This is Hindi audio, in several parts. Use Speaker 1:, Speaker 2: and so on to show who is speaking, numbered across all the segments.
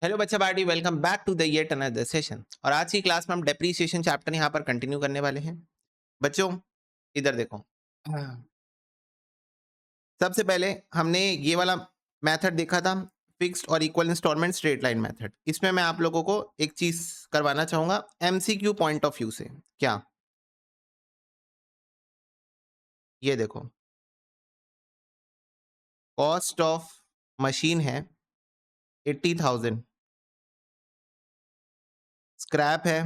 Speaker 1: हेलो बच्चा party, welcome back to the yet another session. और आज की क्लास में हम डेप्रीसिएशन चैप्टर यहाँ पर कंटिन्यू करने वाले हैं। बच्चों इधर देखो। हाँ। सबसे पहले हमने ये वाला मेथड देखा था, फिक्स्ड और equal instalment straight line method. इसमें मैं आप लोगों को एक चीज करवाना चाहूंगा एमसीक्यू पॉइंट ऑफ व्यू से। क्या ये देखो, कॉस्ट ऑफ मशीन है 80,000, स्क्रैप है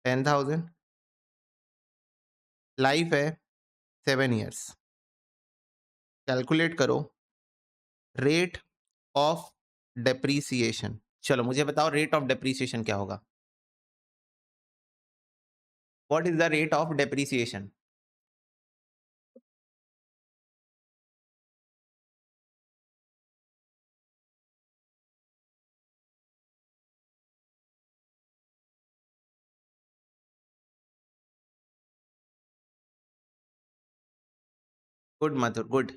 Speaker 1: 10,000, लाइफ है 7 years। कैलकुलेट करो रेट ऑफ डेप्रीसिएशन। चलो मुझे बताओ रेट ऑफ डेप्रीसिएशन क्या होगा। What is the rate of depreciation? Good Madhur, good.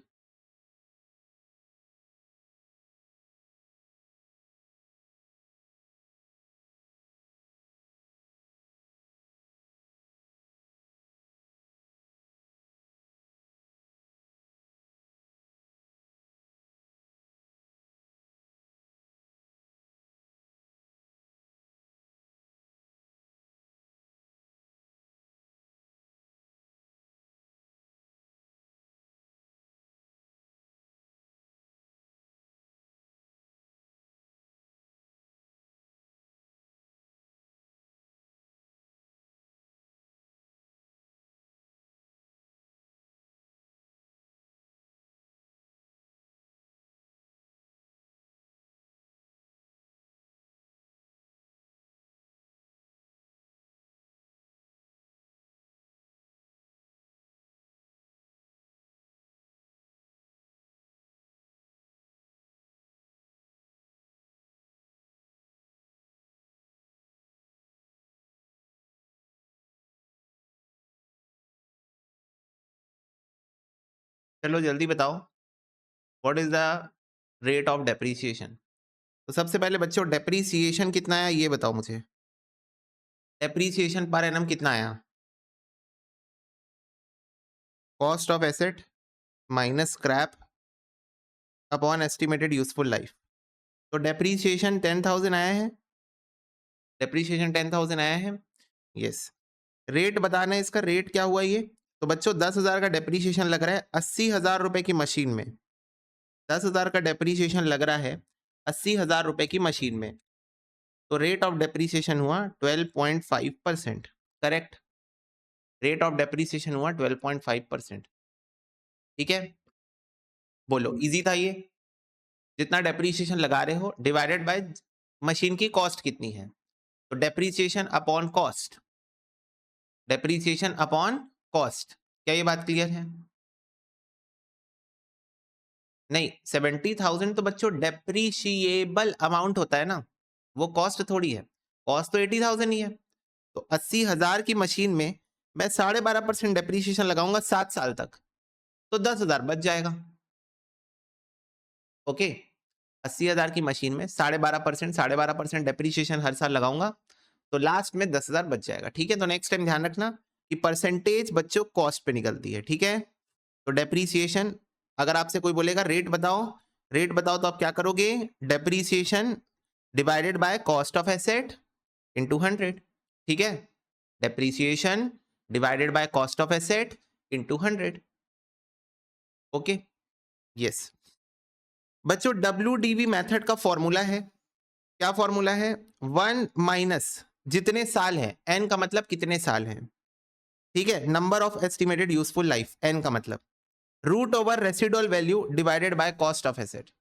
Speaker 1: चलो जल्दी बताओ what is the rate of depreciation. तो सबसे पहले बच्चों डेप्रीसिएशन कितना आया ये बताओ मुझे। डेप्रीसिएशन पर एनम कितना आया? Cost of asset minus scrap upon estimated useful life. तो डेप्रीसिएशन 10,000 आया है। डेप्रीसिएशन 10,000 आया है। यस। रेट बताना है इसका, रेट क्या हुआ ये। तो बच्चों 10,000 का डेप्रीसिएशन लग रहा है 80,000 रुपए की मशीन में। 10,000 का डेप्रीसिएशन लग रहा है 80,000 रुपए की मशीन में। तो रेट ऑफ डेप्रीसिएशन हुआ 12.5%। करेक्ट। रेट ऑफ डेप्रीसिएशन हुआ 12.5%। ठीक है, बोलो इजी था ये। जितना डेप्रीसिएशन लगा रहे हो डिवाइडेड बाय मशीन की कॉस्ट कितनी है। तो depreciation upon cost, depreciation upon cost. क्या ये बात क्लियर है? नहीं, 70,000 तो बच्चों डेप्रीशिएबल अमाउंट होता है ना, वो कॉस्ट थोड़ी है। कॉस्ट तो 80,000 ही है। तो 80,000 की मशीन में मैं 12.5% डेप्रीशिएशन लगाऊंगा 7 साल तक, तो 10,000 बच जाएगा। ओके, 80,000 की मशीन में 12.5% डेप्रीशिएशन हर साल लगाऊंगा, तो लास्ट में 10,000 बच जाएगा। ठीक है, तो नेक्स्ट टाइम ध्यान रखना कि परसेंटेज बच्चों कॉस्ट पे निकलती है। ठीक है, तो डेप्रीसिएशन, अगर आपसे कोई बोलेगा रेट बताओ, रेट बताओ, तो आप क्या करोगे? Depreciation divided by cost of asset into 100। ठीक है, depreciation divided by cost of asset into 100। Okay, yes. बच्चों WDV मेथड का फॉर्मूला है, क्या फॉर्मूला है? 1 माइनस जितने साल है, n का मतलब कितने साल हैं, ठीक है, number of estimated useful life, n का मतलब root over residual value divided by cost of asset.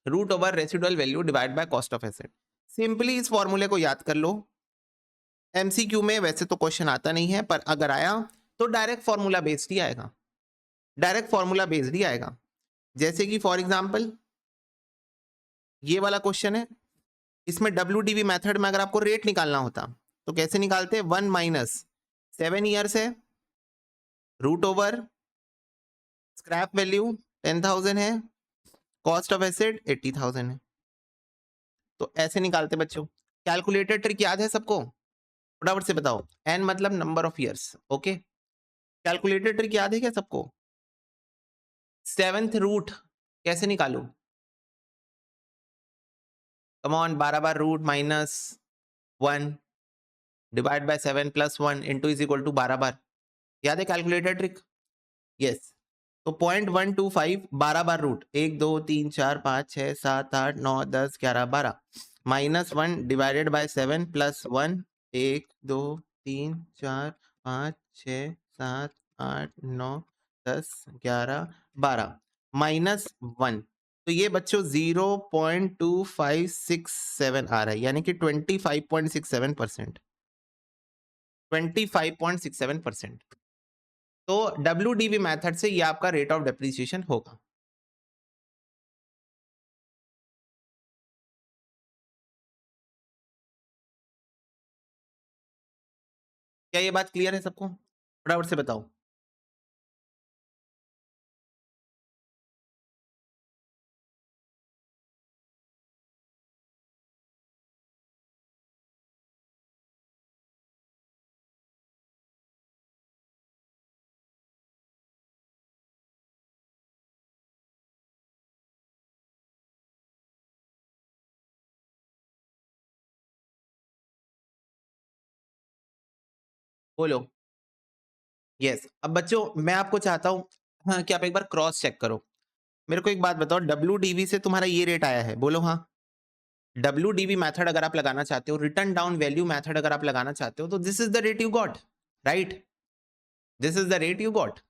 Speaker 1: Root over residual value divide by cost of asset. Simply इस फॉर्मूले को याद कर लो। एमसीक्यू में वैसे तो क्वेश्चन आता नहीं है, पर अगर आया तो डायरेक्ट फॉर्मूला बेस्ड ही आएगा, डायरेक्ट फॉर्मूला बेस्ड ही आएगा। जैसे कि फॉर एग्जांपल ये वाला क्वेश्चन है, इसमें WDV मेथड में अगर आपको रेट निकालना होता तो कैसे निकालते? 1 माइनस 7 ईयर्स है, रूट ओवर स्क्रैप वैल्यू 10,000 है, कॉस्ट ऑफ एसेट 80,000 है। तो ऐसे निकालते बच्चों। कैलकुलेटर ट्रिक याद है सबको? फटाफट से बताओ। n मतलब number of years. Okay, calculator trick याद है क्या सबको? 7th रूट कैसे निकालू? कम ऑन, 12 बार root minus 1 divide by 7 plus 1 into is equal to 12 बार। याद है कैलकुलेटर ट्रिक? यस। तो 0.125 12 बार root 1 2 3 4 5 6 7 8 9 10 11 12 minus 1 divided by 7 plus 1 1 2 3 4 5 6 7 8 9 10 11 12 minus 1। तो ये बच्चों 0.2567 आ रहा है, यानी कि 25.67%। 25.67%। तो WDV मेथड से ये आपका रेट ऑफ डेप्रिसिएशन होगा। क्या ये बात क्लियर है सबको? फटाफट से बताओ। बोलो। यस। अब बच्चों मैं आपको चाहता हूं, हाँ, कि आप एक बार क्रॉस चेक करो। मेरे को एक बात बताओ, WDV से तुम्हारा ये रेट आया है, बोलो हाँ। WDV मेथड अगर आप लगाना चाहते हो, रिटर्न डाउन वैल्यू मेथड अगर आप लगाना चाहते हो, तो this is the rate you got, right? This is the rate you got.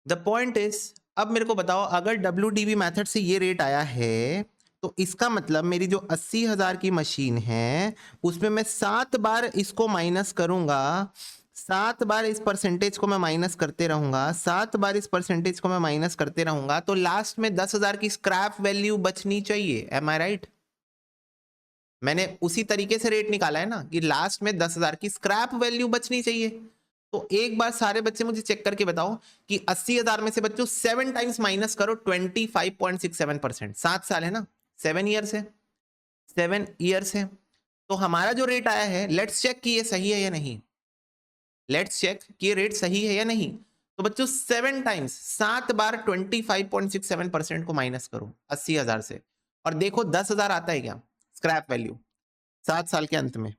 Speaker 1: The point is, अब मेरे को बताओ, अगर WDV मेथड से ये रेट आया है, तो इसका मतलब मेरी जो 80,000 की मशीन है उसमें मैं 7 बार इसको माइनस करूंगा, 7 बार इस परसेंटेज को मैं माइनस करते रहूंगा, 7 बार इस परसेंटेज को मैं माइनस करते रहूंगा, तो लास्ट में 10,000 की स्क्रैप वैल्यू बचनी चाहिए। एम आई राइट? मैंने उसी तरीके से रेट निकाला है ना, कि लास्ट में 10,000 की स्क्रैप वैल्यू बचनी चाहिए। तो एक बार सारे बच्चे मुझे चेक करके बताओ कि 80,000 में से बच्चों 7 टाइम्स माइनस करो, 25.67%। 7 साल है ना, 7 ईयर्स है, 7 ईयर्स है। तो हमारा जो रेट आया है, लेट्स चेक कि ये सही है या नहीं। लेट्स चेक कि ये रेट सही है या नहीं। तो बच्चों 7 टाइम्स, 7 बार 25.67% को माइनस करो 80,000 से, और देखो 10,000 आता है क्या स्क्रैप वैल्यू 7 साल के अंत में।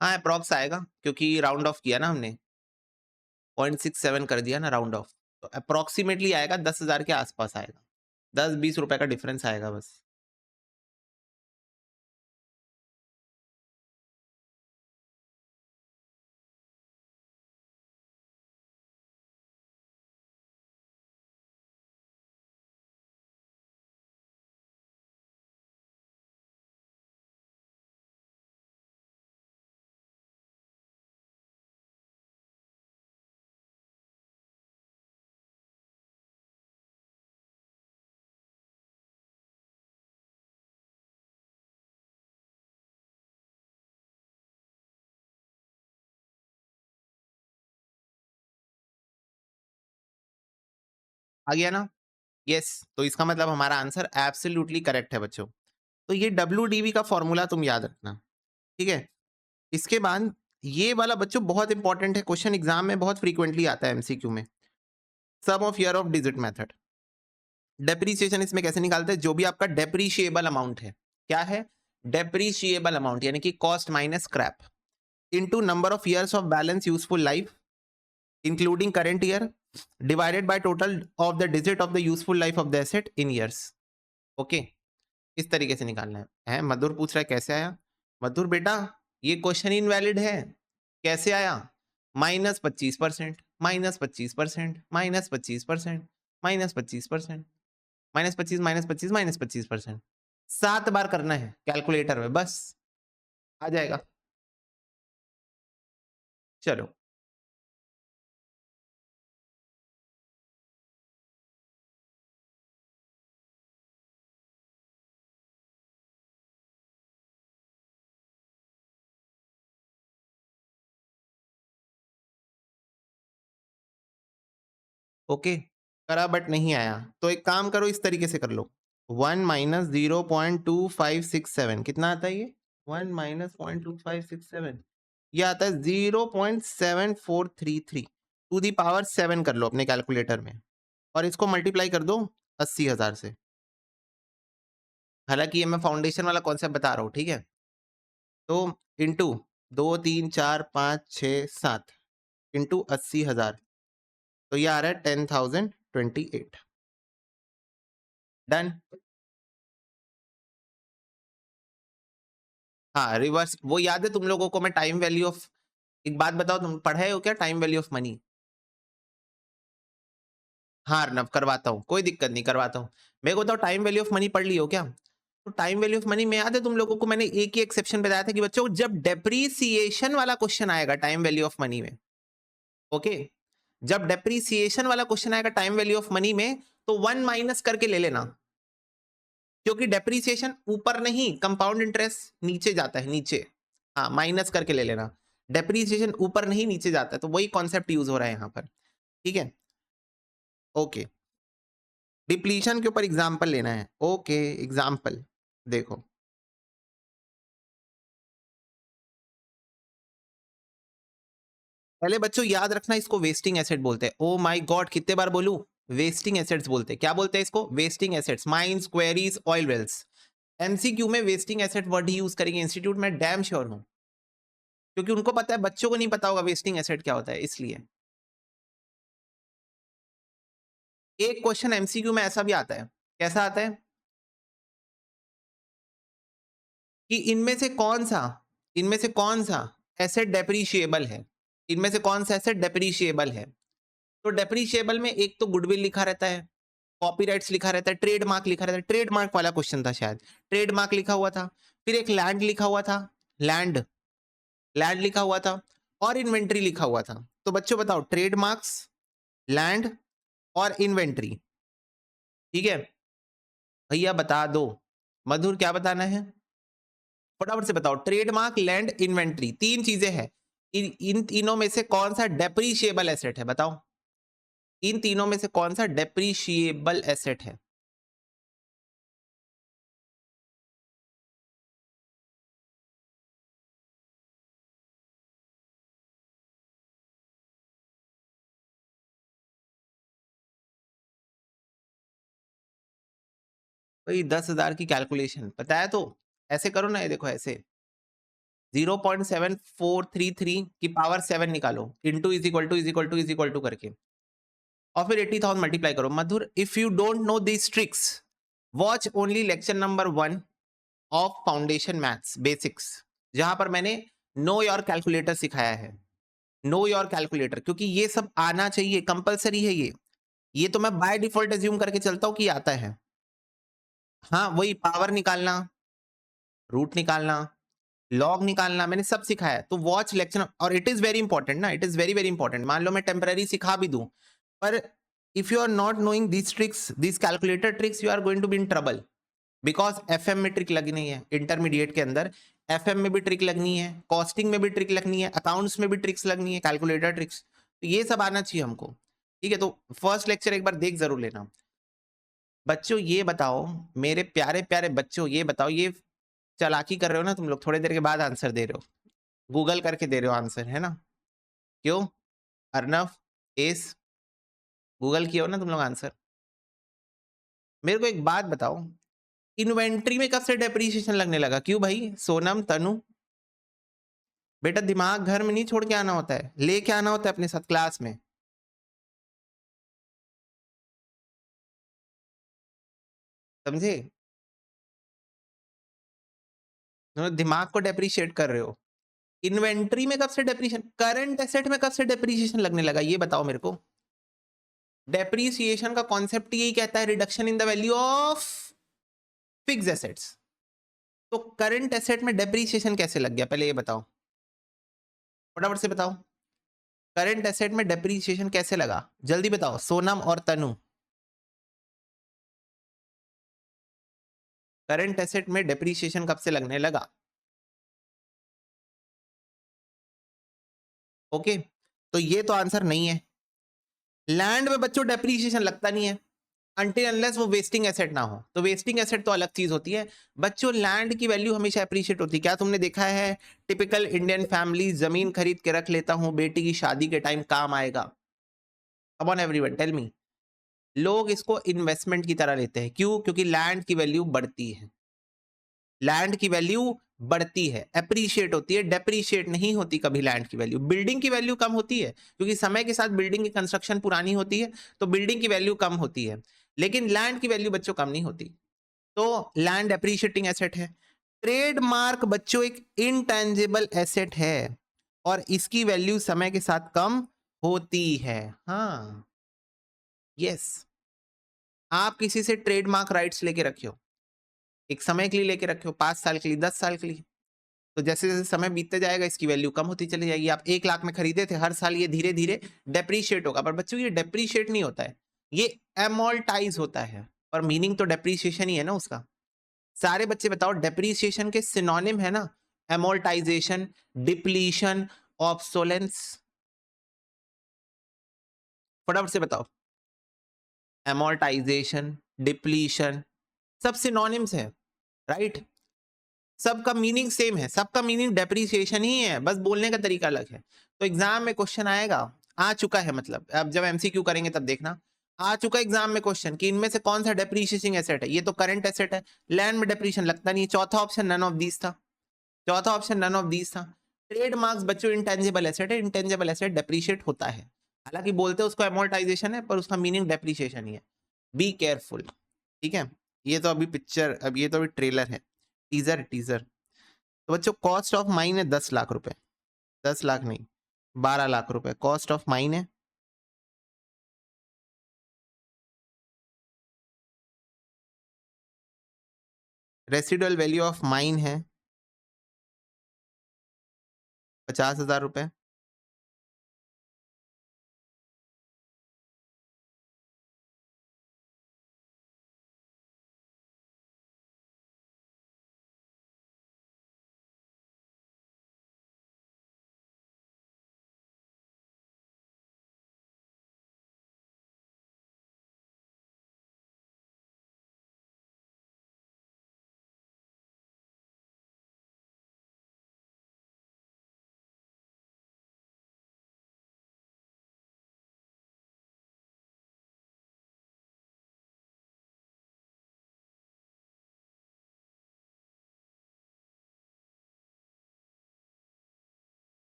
Speaker 1: हाँ, अप्रॉक्स आएगा, क्योंकि राउंड ऑफ किया ना हमने, 0.67 कर दिया ना राउंड ऑफ, तो अप्रोक्सीमेटली आएगा 10,000 के आसपास आएगा, 10-20 रुपए का डिफरेंस आएगा बस। आ गया ना? यस। तो इसका मतलब हमारा आंसर एब्सोल्युटली करेक्ट है बच्चों। तो ये WDV का फॉर्मूला तुम याद रखना, ठीक है? इसके बाद ये वाला बच्चों बहुत इंपॉर्टेंट है, क्वेश्चन एग्जाम में बहुत फ्रीक्वेंटली आता है MCQ में, sum of year of digit method. Depreciation इसमें कैसे निकालते हैं? जो भी आपका डेप्रीशिएबल अमाउंट है, क्या है? डेप्रीशिएबल अमाउंट, यानी कि cost minus scrap, into number of years of balance useful life including current year divided by total of the digit of the useful life of the asset in years. Okay, इस तरीके से निकालना है। मधुर पूछ रहा है कैसे आया? मधुर बेटा, ये क्वेश्चन इनवैलिड है। कैसे आया? -25%, -25%, -25%, -25%, -25, -25, -25%। 7 बार करना है कैलकुलेटर में बस। आ जाएगा। चलो ओके, करा बट नहीं आया, तो एक काम करो, इस तरीके से कर लो। 1 माइनस 0.2567 कितना आता है ये? 1 माइनस 0.2567 ये आता है 0.7433 टू दी पावर 7 कर लो अपने कैलकुलेटर में, और इसको मल्टीप्लाई कर दो 80,000 से। हालांकि ये मैं फाउंडेशन वाला कॉन्सेप्ट बता रहा हूँ, ठीक है? तो इंटू 2 3 4 5 6 7 इंटू 80,000, तो ये आ रहा है 10,028। डन। हाँ रिवर्स, वो याद है तुम लोगों को मैं टाइम वैल्यू ऑफ, एक बात बताओ, तुम पढ़े हो क्या टाइम वैल्यू ऑफ मनी? हाँ अर्नब, करवाता हूँ, कोई दिक्कत नहीं, करवाता हूँ। मेरे को बताओ टाइम वैल्यू ऑफ मनी पढ़ ली हो क्या? तो टाइम वैल्यू ऑफ मनी में याद है तुम लोगों को मैंने एक ही एक्सेप्शन बताया था कि बच्चों जब डेप्रीसिएशन वाला क्वेश्चन आएगा टाइम वैल्यू ऑफ मनी में, ओके, जब डेप्रीसिएशन वाला क्वेश्चन आएगा टाइम वैल्यू ऑफ मनी में, तो 1 माइनस करके ले लेना, क्योंकि डेप्रीसिएशन ऊपर नहीं, कंपाउंड इंटरेस्ट नीचे जाता है, नीचे। हाँ माइनस करके ले लेना, डेप्रीसिएशन ऊपर नहीं नीचे जाता है, तो वही कॉन्सेप्ट यूज हो रहा है यहाँ पर, ठीक है? ओके, डिप्लीशन के ऊपर एग्जाम्पल लेना है, ओके एग्जाम्पल देखो। पहले बच्चों याद रखना, इसको वेस्टिंग एसेट बोलते हैं। ओ माय गॉड, कितने बार बोलूं? वेस्टिंग एसेट्स बोलते हैं। क्या बोलते हैं इसको? Wasting assets, mines, quarries, oil wells. MCQ में वेस्टिंग एसेट वर्ड ही यूज करेंगे इंस्टीट्यूट में, डैम श्योर हूं, क्योंकि उनको पता है बच्चों को नहीं पता होगा वेस्टिंग एसेट क्या होता है, इसलिए। एक क्वेश्चन एमसीक्यू में ऐसा भी आता है, कैसा आता है कि इनमें से कौन सा एसेट डेप्रीशिएबल है, इनमें से कौन सा एसेट डेप्रीशिएबल है? तो डेप्रीशिएबल में एक तो गुडविल लिखा रहता है, कॉपीराइट्स लिखा रहता है, ट्रेडमार्क लिखा रहता है, ट्रेडमार्क वाला क्वेश्चन था शायद, ट्रेडमार्क लिखा हुआ था, फिर एक लैंड लिखा हुआ था, लैंड, लैंड लिखा हुआ था, और इन्वेंट्री लिखा हुआ था। तो बच्चों बताओ, ट्रेडमार्क्स, लैंड और इन्वेंट्री, ठीक है? भैया बता दो, मधुर क्या बताना है? फटाफट से बताओ, ट्रेडमार्क, लैंड, इन्वेंट्री, तीन चीजें हैं, इन तीनों में से कौन सा डेप्रीशिएबल एसेट है? बताओ, इन तीनों में से कौन सा डेप्रीशिएबल एसेट है? भाई 10,000 की कैलकुलेशन पता है तो ऐसे करो ना, ये देखो ऐसे, 0.7433 की पावर 7 निकालो, इंटू इज इक्वल टू करके, और फिर 80,000 मल्टीप्लाई करो। Madhur, if you don't know this tricks, watch only lecture number 1 of foundation maths basics, जहां पर मैंने नो योर कैलकुलेटर सिखाया है। नो योर कैलकुलेटर, क्योंकि ये सब आना चाहिए, कंपलसरी है ये तो मैं बाय डिफॉल्ट एज्यूम करके चलता हूं कि आता है। हाँ वही, पावर निकालना, रूट निकालना, लॉग निकालना, मैंने सब सिखाया है। तो वॉच लेक्चर, और इट इज वेरी इंपॉर्टेंट ना, it is very very important. मान लो मैं टेम्पररी सिखा भी दूं, पर if you are not knowing this tricks, this calculator tricks, you are going to be in trouble, because FM में ट्रिक लगनी है, इंटरमीडिएट के अंदर एफएम में भी ट्रिक लगनी है, कॉस्टिंग में भी ट्रिक लगनी है, अकाउंट्स में भी ट्रिक्स लगनी है, कैलकुलेटर ट्रिक्स, तो ये सब आना चाहिए हमको, ठीक है? तो फर्स्ट लेक्चर एक बार देख जरूर लेना। बच्चों ये बताओ, मेरे प्यारे प्यारे बच्चों ये बताओ, ये चालाकी कर रहे हो ना तुम लोग, थोड़ी देर के बाद आंसर दे रहे हो, गूगल करके दे रहे हो आंसर, है ना? क्यों? अर्नव, एस, गूगल किया हो ना तुम लोग आंसर? मेरे को एक बात बताओ, इन्वेंट्री में कब से डेप्रीशिएशन लगने लगा? क्यों भाई? सोनम, तनु, बेटा दिमाग घर में नहीं छोड़ के आना होता है, लेके आना होता है अपने साथ क्लास में, समझे? दिमाग को डेप्रीशिएट कर रहे हो। इन्वेंट्री में कब से डेप्रीशिएशन, करंट एसेट में कब से डेप्रीशिएशन लगने लगा, ये बताओ मेरे को। डेप्रीसिएशन का कॉन्सेप्ट यही कहता है, reduction in the value of fixed assets. तो करंट एसेट में डेप्रीशिएशन कैसे लग गया, पहले ये बताओ, फटाफट से बताओ। करंट एसेट में डेप्रीशिएशन कैसे लगा, जल्दी बताओ सोनम और तनु। करंट एसेट में डेप्रीशिएशन कब से लगने लगा? ओके, तो ये तो आंसर नहीं है। लैंड में बच्चों डेप्रीशिएशन लगता नहीं है अनटिल अनलेस वो वेस्टिंग एसेट ना हो। तो वेस्टिंग एसेट तो अलग चीज होती है बच्चों। लैंड की वैल्यू हमेशा अप्रिशिएट होती है। क्या तुमने देखा है टिपिकल इंडियन फैमिली जमीन खरीद के रख लेता हूं, बेटी की शादी के टाइम काम आएगा? Come on everyone tell me. लोग इसको इन्वेस्टमेंट की तरह लेते हैं, क्यों? क्योंकि लैंड की वैल्यू बढ़ती है। लैंड की वैल्यू बढ़ती है, अप्रिशिएट होती है, डेप्रिशिएट नहीं होती कभी लैंड की वैल्यू। बिल्डिंग की वैल्यू कम होती है क्योंकि समय के साथ बिल्डिंग की कंस्ट्रक्शन पुरानी होती है, तो बिल्डिंग की वैल्यू कम होती है, लेकिन लैंड की वैल्यू बच्चों कम नहीं होती। तो लैंड एप्रिशिएटिंग एसेट है। ट्रेडमार्क बच्चों एक इनटेंजिबल एसेट है और इसकी वैल्यू समय के साथ कम होती है। हाँ, यस। आप किसी से ट्रेडमार्क राइट्स लेके रखे हो, एक समय के लिए लेके रखे हो, 5 साल के लिए, 10 साल के लिए, तो जैसे जैसे समय बीतते जाएगा इसकी वैल्यू कम होती चली जाएगी। आप 1 लाख में खरीदे थे, हर साल ये धीरे धीरे डेप्रीशिएट होगा। पर बच्चों ये डेप्रीशिएट नहीं होता है, ये एमोल्टाइज होता है। और मीनिंग तो डेप्रीशिएशन ही है ना उसका। सारे बच्चे बताओ, डेप्रीशिएशन के सिनोनिम है ना एमोल्टाइजेशन, डिप्लीशन, ऑब्सोलेंस। फटाफट से बताओ। एमोल्टाइजेशन, डिप्लीशन, सब सिनोनिम्स है, राइट? सबका मीनिंग सेम है, सबका मीनिंग डेप्रिसिएशन ही है, बस बोलने का तरीका अलग है। तो एग्जाम में क्वेश्चन आएगा, आ चुका है, मतलब अब जब एमसीक्यू करेंगे तब देखना। आ चुका एग्जाम में क्वेश्चन कि इनमें से कौन सा डेप्रीशिएटिंग एसेट है। ये तो करंट एसेट है, लैंड में डेप्रीशिएशन लगता नहीं है। चौथा ऑप्शन नन ऑफ दीस था, चौथा ऑप्शन नन ऑफ दीस था। ट्रेडमार्क्स बच्चों इंटेंजिबल एसेट है, इंटेंजिबल एसेट डेप्रीशिएट होता है। हालांकि बोलते हैं उसको एमोर्टाइजेशन है, पर उसका मीनिंग डेप्रीशिएशन ही है। बी केयरफुल, ठीक है? ये तो अभी पिक्चर, अब ये तो अभी ट्रेलर है, टीजर टीजर। तो बच्चों कॉस्ट ऑफ माइन है 10 लाख रुपए, 10 लाख नहीं 12 लाख रुपए कॉस्ट ऑफ माइन है। रेसिडुअल वैल्यू ऑफ माइन है 50,000 रुपए।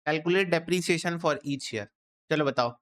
Speaker 1: Calculate depreciation for each year. चलो बताओ।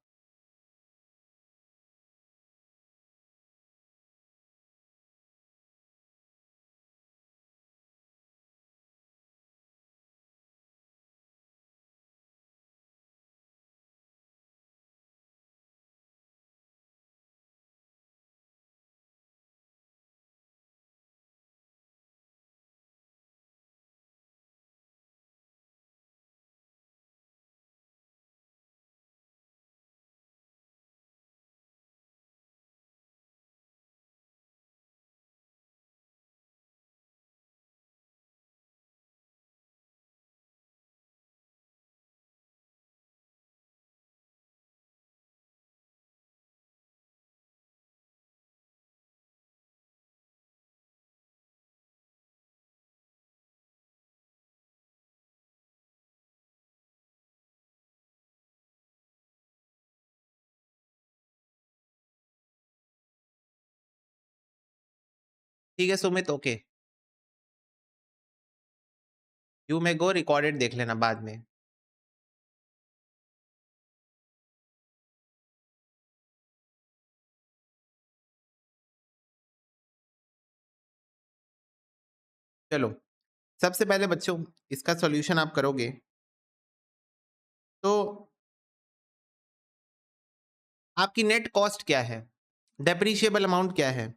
Speaker 1: ठीक है Sumit, okay, you may go, recorded देख लेना बाद में। चलो सबसे पहले बच्चों इसका सॉल्यूशन आप करोगे तो आपकी नेट कॉस्ट क्या है, डेप्रीशिएबल अमाउंट क्या है,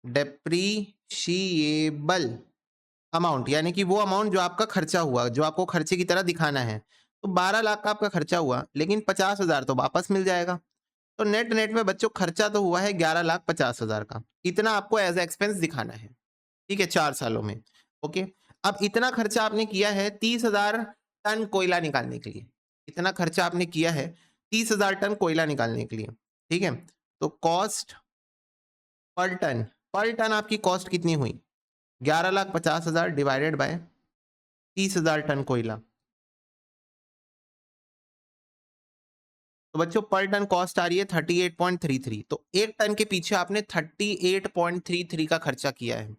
Speaker 1: डेप्रीशिएबल अमाउंट यानी कि वो अमाउंट जो आपका खर्चा हुआ, जो आपको खर्चे की तरह दिखाना है। तो 12 लाख का आपका खर्चा हुआ, लेकिन 50,000 तो वापस मिल जाएगा। तो नेट नेट में बच्चों खर्चा तो हुआ है 11,50,000 का। इतना आपको एज एक्सपेंस दिखाना है, ठीक है, 4 सालों में। ओके, अब इतना खर्चा आपने किया है 30,000 टन कोयला निकालने के लिए। इतना खर्चा आपने किया है 30,000 टन कोयला निकालने के लिए, ठीक है। तो कॉस्ट पर टन आपकी कॉस्ट कितनी हुई, 11,50,000 डिवाइडेड बाय 30,000 टन कोयला। तो बच्चों पर टन कॉस्ट आ रही है 38.33। तो एक टन के पीछे आपने 38.33 का खर्चा किया है।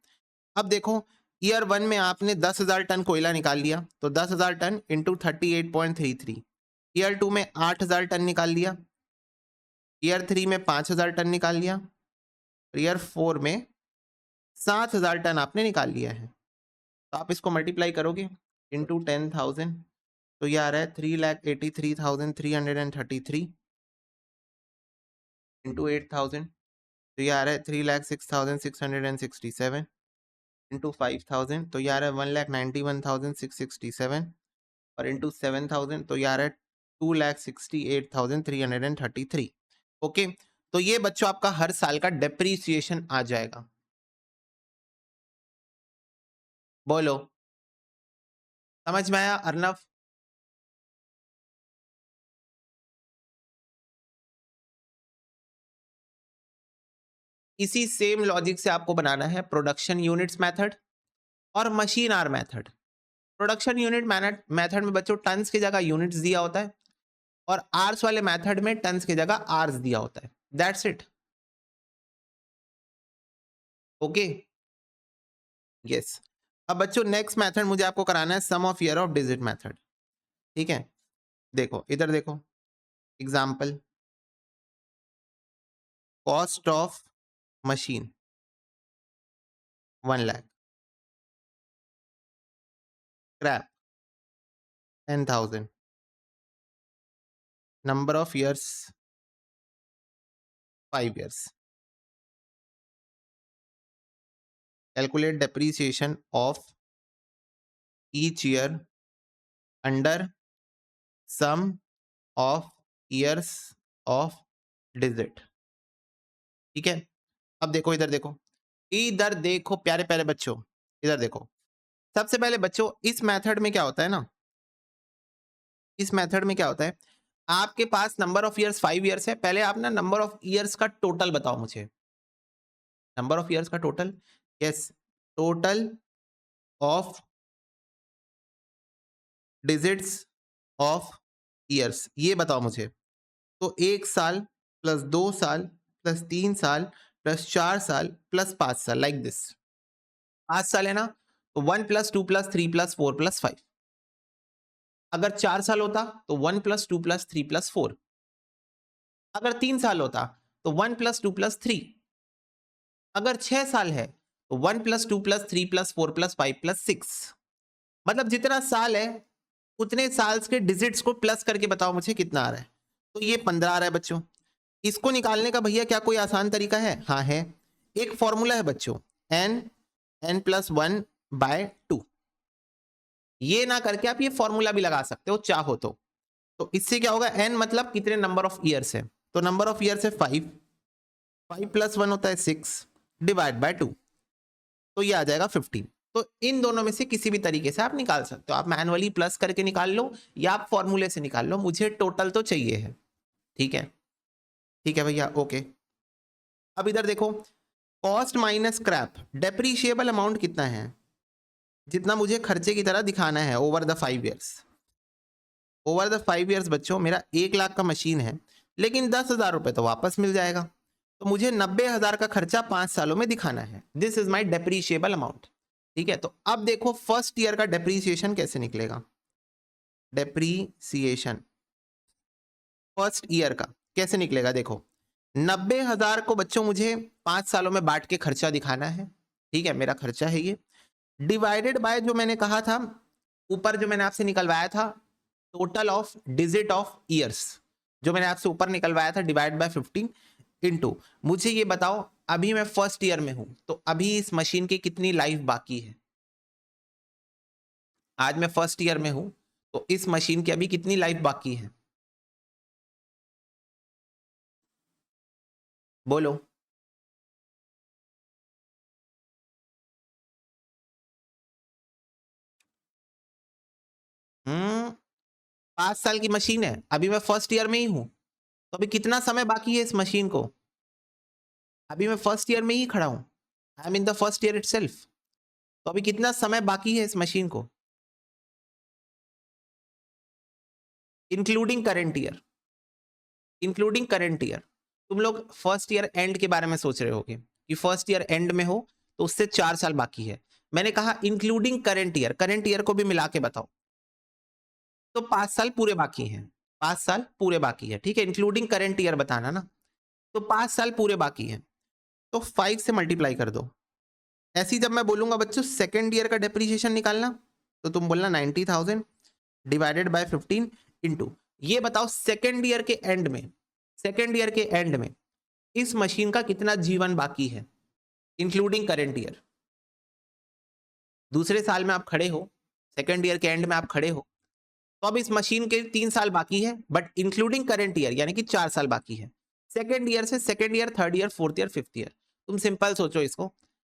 Speaker 1: अब देखो ईयर 1 में आपने 10,000 टन कोयला निकाल लिया, तो 10,000 टन इंटू 38.33। ईयर 2 में 8,000 टन निकाल लिया, ईयर 3 में 5,000 टन निकाल लिया, ईयर 4 में 7,000 टन आपने निकाल लिया है। तो आप इसको मल्टीप्लाई करोगे इंटू 10,000, तो ये आ रहा है 3,83,333 इंटू 8,000, तो ये आ रहा है 3,06,667 इंटू 5,000, तो ये आ रहा है 1,91,667 और इंटू 7,000, तो ये आ रहा है 2,68,333। ओके, तो ये बच्चों आपका हर साल का डेप्रीसिएशन आ जाएगा। बोलो, समझ में आया अर्नव? इसी सेम लॉजिक से आपको बनाना है प्रोडक्शन यूनिट्स मेथड और machine hour method. Production unit method में बच्चों टन्स की जगह यूनिट्स दिया होता है और आर्स वाले मेथड में टन्स की जगह आर्स दिया होता है। That's it. Okay, yes. अब बच्चों नेक्स्ट मेथड मुझे आपको कराना है sum of year of digit method, ठीक है। देखो इधर देखो, example, cost of machine 1 lakh, scrap 10,000, number of years 5 years, calculate depreciation of each year under sum of years of digit, ठीक है। अब देखो इधर देखो, इधर देखो प्यारे प्यारे बच्चों, इधर देखो। सबसे पहले बच्चों इस मेथड में क्या होता है ना, इस मेथड में क्या होता है, आपके पास नंबर ऑफ ईयर्स 5 ईयर्स है। पहले आप ना नंबर ऑफ ईयर्स का टोटल बताओ मुझे, नंबर ऑफ ईयर्स का total. Yes, total of digits of years, ये बताओ मुझे। तो 1 साल प्लस 2 साल प्लस 3 साल प्लस 4 साल प्लस 5 साल, लाइक दिस। 5 साल है ना, तो 1 प्लस 2 प्लस 3 प्लस 4 प्लस 5। अगर 4 साल होता तो 1 प्लस 2 प्लस 3 प्लस 4। अगर 3 साल होता तो 1 प्लस 2 प्लस 3। अगर 6 साल है तो 1 plus 2 plus 3 plus 4 plus 5 plus 6। मतलब जितना साल है उतने साल्स के डिजिट्स को प्लस करके बताओ मुझे कितना आ रहा है। तो ये 15 आ रहा है बच्चों। इसको निकालने का भैया क्या कोई आसान तरीका है? हाँ है, एक फॉर्मूला है बच्चों, n प्लस 1 बाय 2। ये ना करके आप ये फॉर्मूला भी लगा सकते हो चाहो तो इससे क्या होगा, n मतलब कितने नंबर ऑफ ईयर्स है, तो नंबर ऑफ ईयर्स है 5, 5 प्लस 1 होता है 6 डिवाइड बाय 2, तो ये आ जाएगा 15। तो इन दोनों में से किसी भी तरीके से आप निकाल सकते हो, आप मैनुअली प्लस करके निकाल लो या आप फॉर्मूले से निकाल लो, मुझे टोटल तो चाहिए है। ठीक है, ठीक है भैया, ओके। अब इधर देखो, cost minus scrap, depreciable amount कितना है, जितना मुझे खर्चे की तरह दिखाना है over the 5 years. Over the 5 years बच्चों मेरा 1 लाख का मशीन है, लेकिन 10,000 रुपए तो वापस मिल जाएगा, तो मुझे 90,000 का खर्चा 5 सालों में दिखाना है। This is my depreciable amount. ठीक है, तो अब देखो फर्स्ट ईयर का डेप्रीसिएशन कैसे निकलेगा। डेप्रीसिएशन फर्स्ट ईयर का कैसे निकलेगा, देखो 90,000 को बच्चों मुझे 5 सालों में बांट के खर्चा दिखाना है। ठीक है, मेरा खर्चा है ये। डिवाइडेड बाय जो मैंने कहा था ऊपर, जो मैंने आपसे निकलवाया था total of digit of years, जो मैंने आपसे ऊपर निकलवाया था डिवाइड बाय 15 इनटू, मुझे ये बताओ अभी मैं फर्स्ट ईयर में हूं तो अभी इस मशीन की कितनी लाइफ बाकी है। आज मैं फर्स्ट ईयर में हूं तो इस मशीन की अभी कितनी लाइफ बाकी है, बोलो। 5 साल की मशीन है, अभी मैं फर्स्ट ईयर में ही हूं तो अभी कितना समय बाकी है इस मशीन को। अभी मैं फर्स्ट ईयर में ही खड़ा हूं, I am in the first year itself, तो अभी कितना समय बाकी है इस मशीन को, including current year. Including current year. तुम लोग फर्स्ट ईयर एंड के बारे में सोच रहे होगे कि फर्स्ट ईयर एंड में हो तो उससे 4 साल बाकी है। मैंने कहा इंक्लूडिंग करंट ईयर को भी मिला के बताओ, तो 5 साल पूरे बाकी हैं। 5 साल पूरे बाकी है, ठीक है, इंक्लूडिंग करंट ईयर बताना ना, तो 5 साल पूरे बाकी है, तो 5 से मल्टीप्लाई कर दो। ऐसे ही जब मैं बोलूंगा बच्चों सेकेंड ईयर का डेप्रीशिएशन निकालना, तो तुम बोलना 90,000 डिवाइडेड बाय 15 इंटू, ये बताओ सेकेंड ईयर के एंड में, सेकेंड ईयर के एंड में इस मशीन का कितना जीवन बाकी है, इंक्लूडिंग करंट ईयर। दूसरे साल में आप खड़े हो, सेकेंड ईयर के एंड में आप खड़े हो, तो अब इस मशीन के 3 साल बाकी है, बट इंक्लूडिंग करंट ईयर यानी कि 4 साल बाकी है। सेकेंड ईयर से second year, third year, fourth year, fifth year, तुम सिंपल सोचो इसको,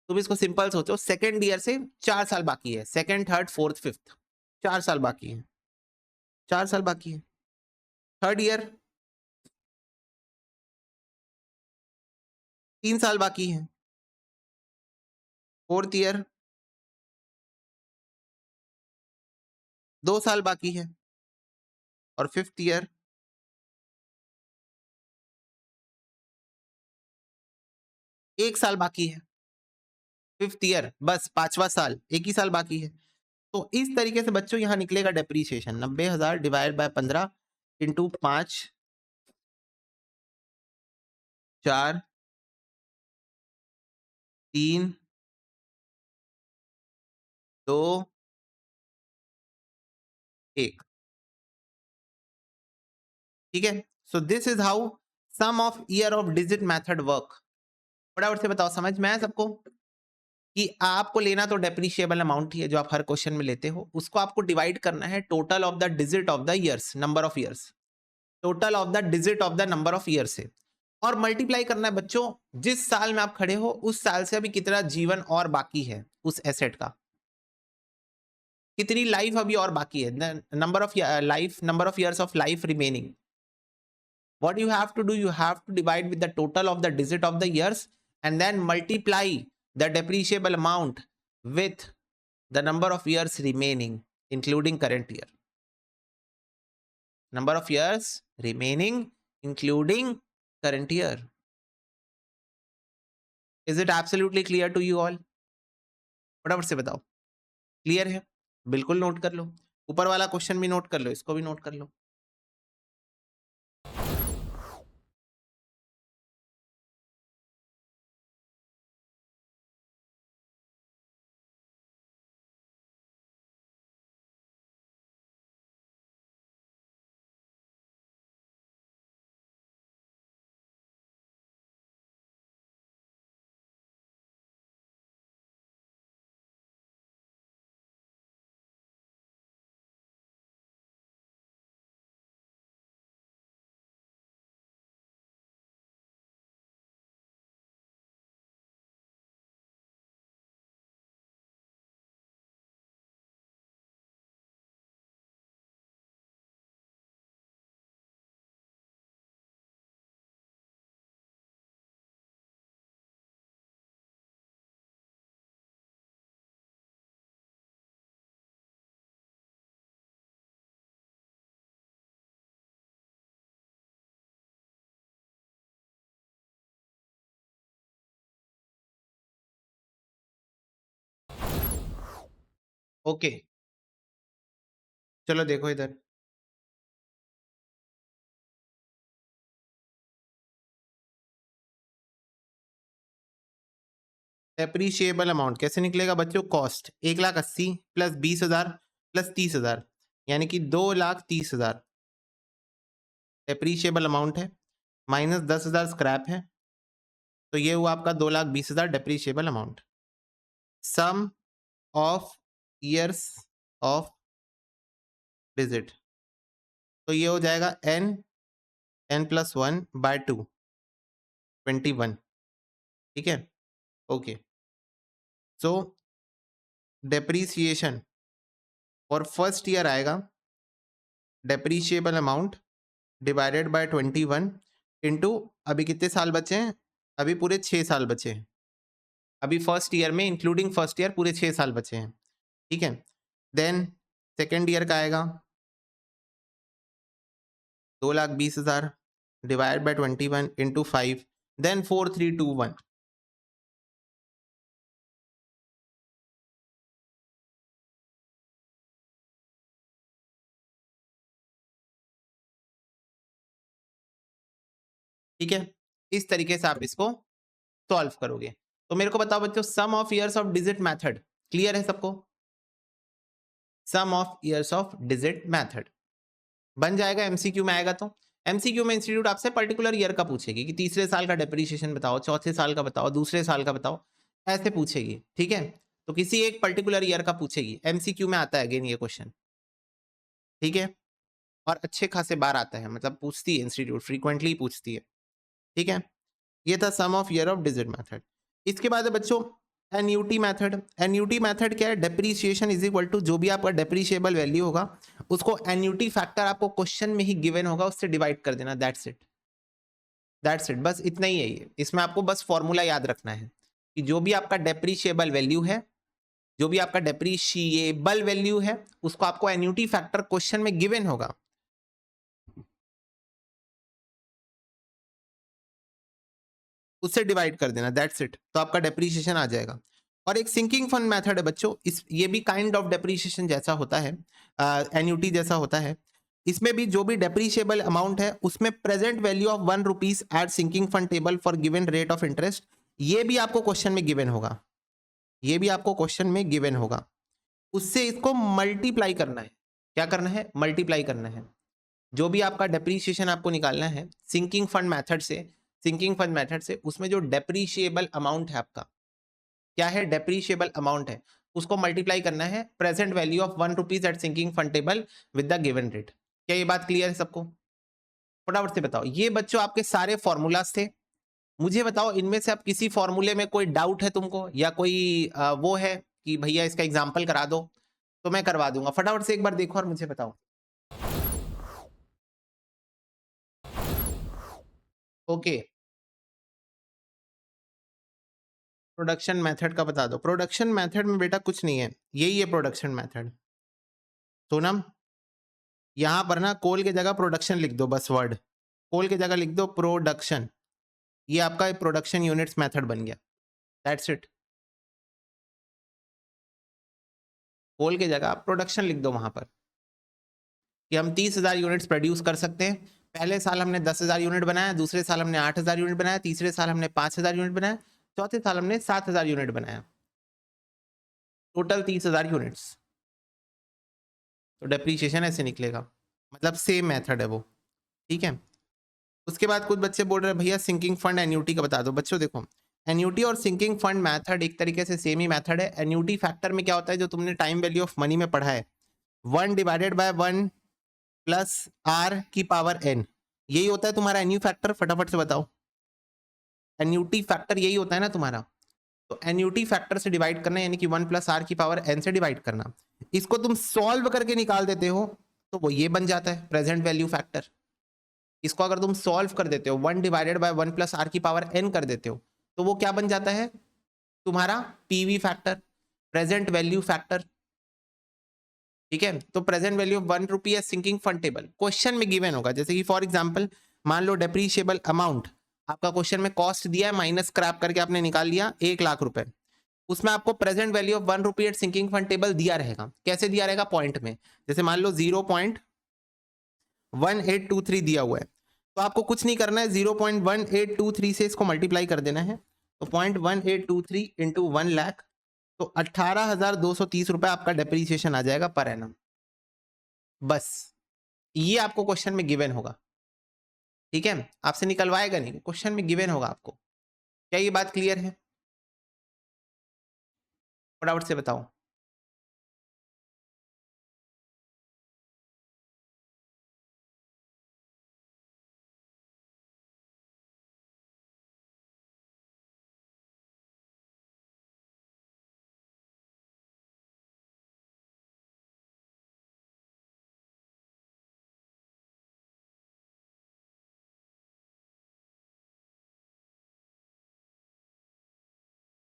Speaker 1: तुम इसको सिंपल सोचो, सेकेंड ईयर से 4 साल बाकी है, सेकेंड, थर्ड, फोर्थ, फिफ्थ, 4 साल बाकी है, 4 साल बाकी है। थर्ड ईयर 3 साल बाकी है, फोर्थ ईयर 2 साल बाकी है, और फिफ्थ ईयर 1 साल बाकी है। फिफ्थ ईयर बस 5वां साल, 1 ही साल बाकी है। तो इस तरीके से बच्चों यहाँ निकलेगा डेप्रीशिएशन 90,000 डिवाइड बाय 15 इंटू 5, 4, 3, 2, 1। ठीक है, so this is how sum of year of digit method work. फटाफट से बताओ, समझ में आया सबको कि आपको लेना तो डेप्रीशिएबल अमाउंट ही है जो आप हर क्वेश्चन में लेते हो, उसको आपको डिवाइड करना है total of the digit of the years, number of years, total of the digit of the number of year से, और मल्टीप्लाई करना है बच्चों जिस साल में आप खड़े हो उस साल से अभी कितना जीवन और बाकी है उस एसेट का, कितनी लाइफ अभी और बाकी है, number of life, number of years of life remaining. What you have to do, you have to divide with the total of the digit of the years and then multiply the depreciable amount with the number of years remaining including current year, number of years remaining including current year. Is it absolutely clear to you all? फटाफट से बताओ, क्लियर है? बिल्कुल नोट कर लो, ऊपर वाला क्वेश्चन भी नोट कर लो, इसको भी नोट कर लो। ओके, चलो देखो इधर, डेप्रीशिएबल अमाउंट कैसे निकलेगा बच्चों? कॉस्ट 1,80,000 प्लस 20,000 प्लस 30,000 यानी कि 2,30,000 डेप्रीशिएबल अमाउंट है, माइनस 10,000 स्क्रैप है, तो ये हुआ आपका 2,20,000 depreciable amount. Sum of years of digit, तो ये हो जाएगा n प्लस 1/2 21। ठीक है, ओके। सो डेप्रीसिएशन और फर्स्ट ईयर आएगा depreciable amount divided by 21 into, अभी कितने साल बचे हैं? अभी पूरे 6 साल बचे हैं। अभी फर्स्ट ईयर में इंक्लूडिंग फर्स्ट ईयर पूरे 6 साल बचे हैं। ठीक है, देन सेकेंड ईयर का आएगा 2,20,000 डिवाइड बाय 21 इंटू 5, देन 4321। ठीक है, इस तरीके से आप इसको सॉल्व करोगे। तो मेरे को बताओ बच्चों, sum of years of digit method clear है सबको? Sum of years of digit method बन जाएगा, एमसीक्यू में आएगा। तो एमसीक्यू में इंस्टीट्यूट आपसे पर्टिकुलर ईयर का पूछेगी कि तीसरे साल का डेप्रीशिएशन बताओ, चौथे साल का बताओ, दूसरे साल का बताओ, ऐसे पूछेगी। ठीक है, तो किसी एक पर्टिकुलर ईयर का पूछेगी, एमसीक्यू में आता है अगेन ये क्वेश्चन। ठीक है, और अच्छे खासे बार आता है, मतलब पूछती है इंस्टीट्यूट, फ्रीक्वेंटली पूछती है। ठीक है, ये था sum of year of digit method. इसके बाद है बच्चों एन्यूटी मेथड। एन्यूटी मेथड क्या है? डेप्रीशिएशन इज इक्वल टू जो भी आपका डेप्रीशिएबल वैल्यू होगा उसको एन्यूटी फैक्टर आपको क्वेश्चन में ही गिवन होगा उससे डिवाइड कर देना, दैट्स इट। दैट्स इट, बस इतना ही है ये। इसमें आपको बस फॉर्मूला याद रखना है कि जो भी आपका डेप्रीशिएबल वैल्यू है, जो भी आपका डेप्रीशिएबल वैल्यू है उसको आपको एन्यूटी फैक्टर क्वेश्चन में गिवन होगा, उससे डिवाइड कर देना, दैट्स इट। तो आपका डेप्रीशिएशन आ जाएगा। और एक सिंकिंग फंड मेथड है बच्चों, इस ये भी काइंड ऑफ डेप्रीशिएशन जैसा होता है, एन्यूटी जैसा होता है। इसमें भी जो भी डेप्रीशिएबल अमाउंट है उसमें present value of 1 rupees at sinking fund table for given rate of interest, ये भी आपको क्वेश्चन में गिवन होगा, ये भी आपको क्वेश्चन में गिवन होगा। उससे इसको मल्टीप्लाई करना है। क्या करना है? मल्टीप्लाई करना है। जो भी आपका डेप्रीशिएशन आपको निकालना है सिंकिंग फंड मेथड से, सिंकिंग फंड मेथड से, उसमें जो डेप्रीशिएबल अमाउंट है आपका, क्या है? डेप्रीशिएबल अमाउंट है, उसको मल्टीप्लाई करना है present value of 1 rupees at sinking fund table with the given rate. क्या ये बात क्लियर है सबको? फटाफट से बताओ। ये बच्चों आपके सारे फॉर्मूलाज थे। मुझे बताओ इनमें से आप किसी फॉर्मूले में कोई डाउट है तुमको, या कोई वो है कि भैया इसका एग्जाम्पल करा दो, तो मैं करवा दूंगा। फटाफट से एक बार देखो और मुझे बताओ। ओके, प्रोडक्शन मेथड का बता दो। प्रोडक्शन मेथड में बेटा कुछ नहीं है, यही है प्रोडक्शन मेथड। सोनम, यहां पर ना कोल की जगह प्रोडक्शन लिख दो, बस वर्ड कोल की जगह लिख दो प्रोडक्शन। ये आपका प्रोडक्शन यूनिट्स मेथड बन गया, दैट्स इट। कोल की जगह आप प्रोडक्शन लिख दो वहां पर कि हम 30,000 यूनिट्स प्रोड्यूस कर सकते हैं। पहले साल हमने 10,000 यूनिट बनाया, दूसरे साल हमने 8,000 यूनिट बनाया, तीसरे साल हमने 5,000 यूनिट बनाया, चौथे साल हमने 7,000 यूनिट बनाया, टोटल 30,000 यूनिट्स। तो डेप्रीशिएशन ऐसे निकलेगा, मतलब सेम मेथड है वो। ठीक है, उसके बाद कुछ बच्चे बोल रहे हैं भैया सिंकिंग फंड एन्यूटी का बता दो। बच्चों देखो, एन्यूटी और सिंकिंग फंड मेथड एक तरीके से सेम ही मेथड है। एन्यूटी फैक्टर में क्या होता है, जो तुमने टाइम वैल्यू ऑफ मनी में पढ़ा है, 1 डिवाइडेड बाय 1 प्लस आर की पावर n, यही होता है तुम्हारा एन्यू फैक्टर। फटाफट से बताओ, एन्यूटी फैक्टर यही होता है ना तुम्हारा। तो एन्यूटी फैक्टर से डिवाइड करना, यानी कि 1 प्लस आर की पावर n से डिवाइड करना। इसको तुम सॉल्व करके निकाल देते हो तो वो ये बन जाता है प्रेजेंट वैल्यू फैक्टर। इसको अगर तुम सॉल्व कर देते हो, 1 डिवाइडेड बाय 1 प्लस आर की पावर n कर देते हो, तो वो क्या बन जाता है? तुम्हारा PV factor, present value factor. ठीक है, तो present value of 1 rupee sinking fund table question में गिवन होगा। जैसे कि फॉर एग्जांपल मान लो डेप्रीशिएबल अमाउंट आपका क्वेश्चन में कॉस्ट दिया है, माइनस क्रैप करके आपने निकाल लिया 1 लाख रुपए, उसमें आपको present value of 1 rupee at sinking fund table दिया रहेगा। कैसे दिया रहेगा? पॉइंट में। जैसे मान लो 0.1823 दिया हुआ है, तो आपको कुछ नहीं करना है, 0.1823 से इसको मल्टीप्लाई कर देना है, तो 0.1823 इंटू 1 लाख, तो 18,230 रुपए आपका डेप्रीसिएशन आ जाएगा पर एनम। बस ये आपको क्वेश्चन में गिवन होगा, ठीक है, आपसे निकलवाएगा नहीं, क्वेश्चन में गिवन होगा आपको। क्या ये बात क्लियर है? फटाफट से बताओ।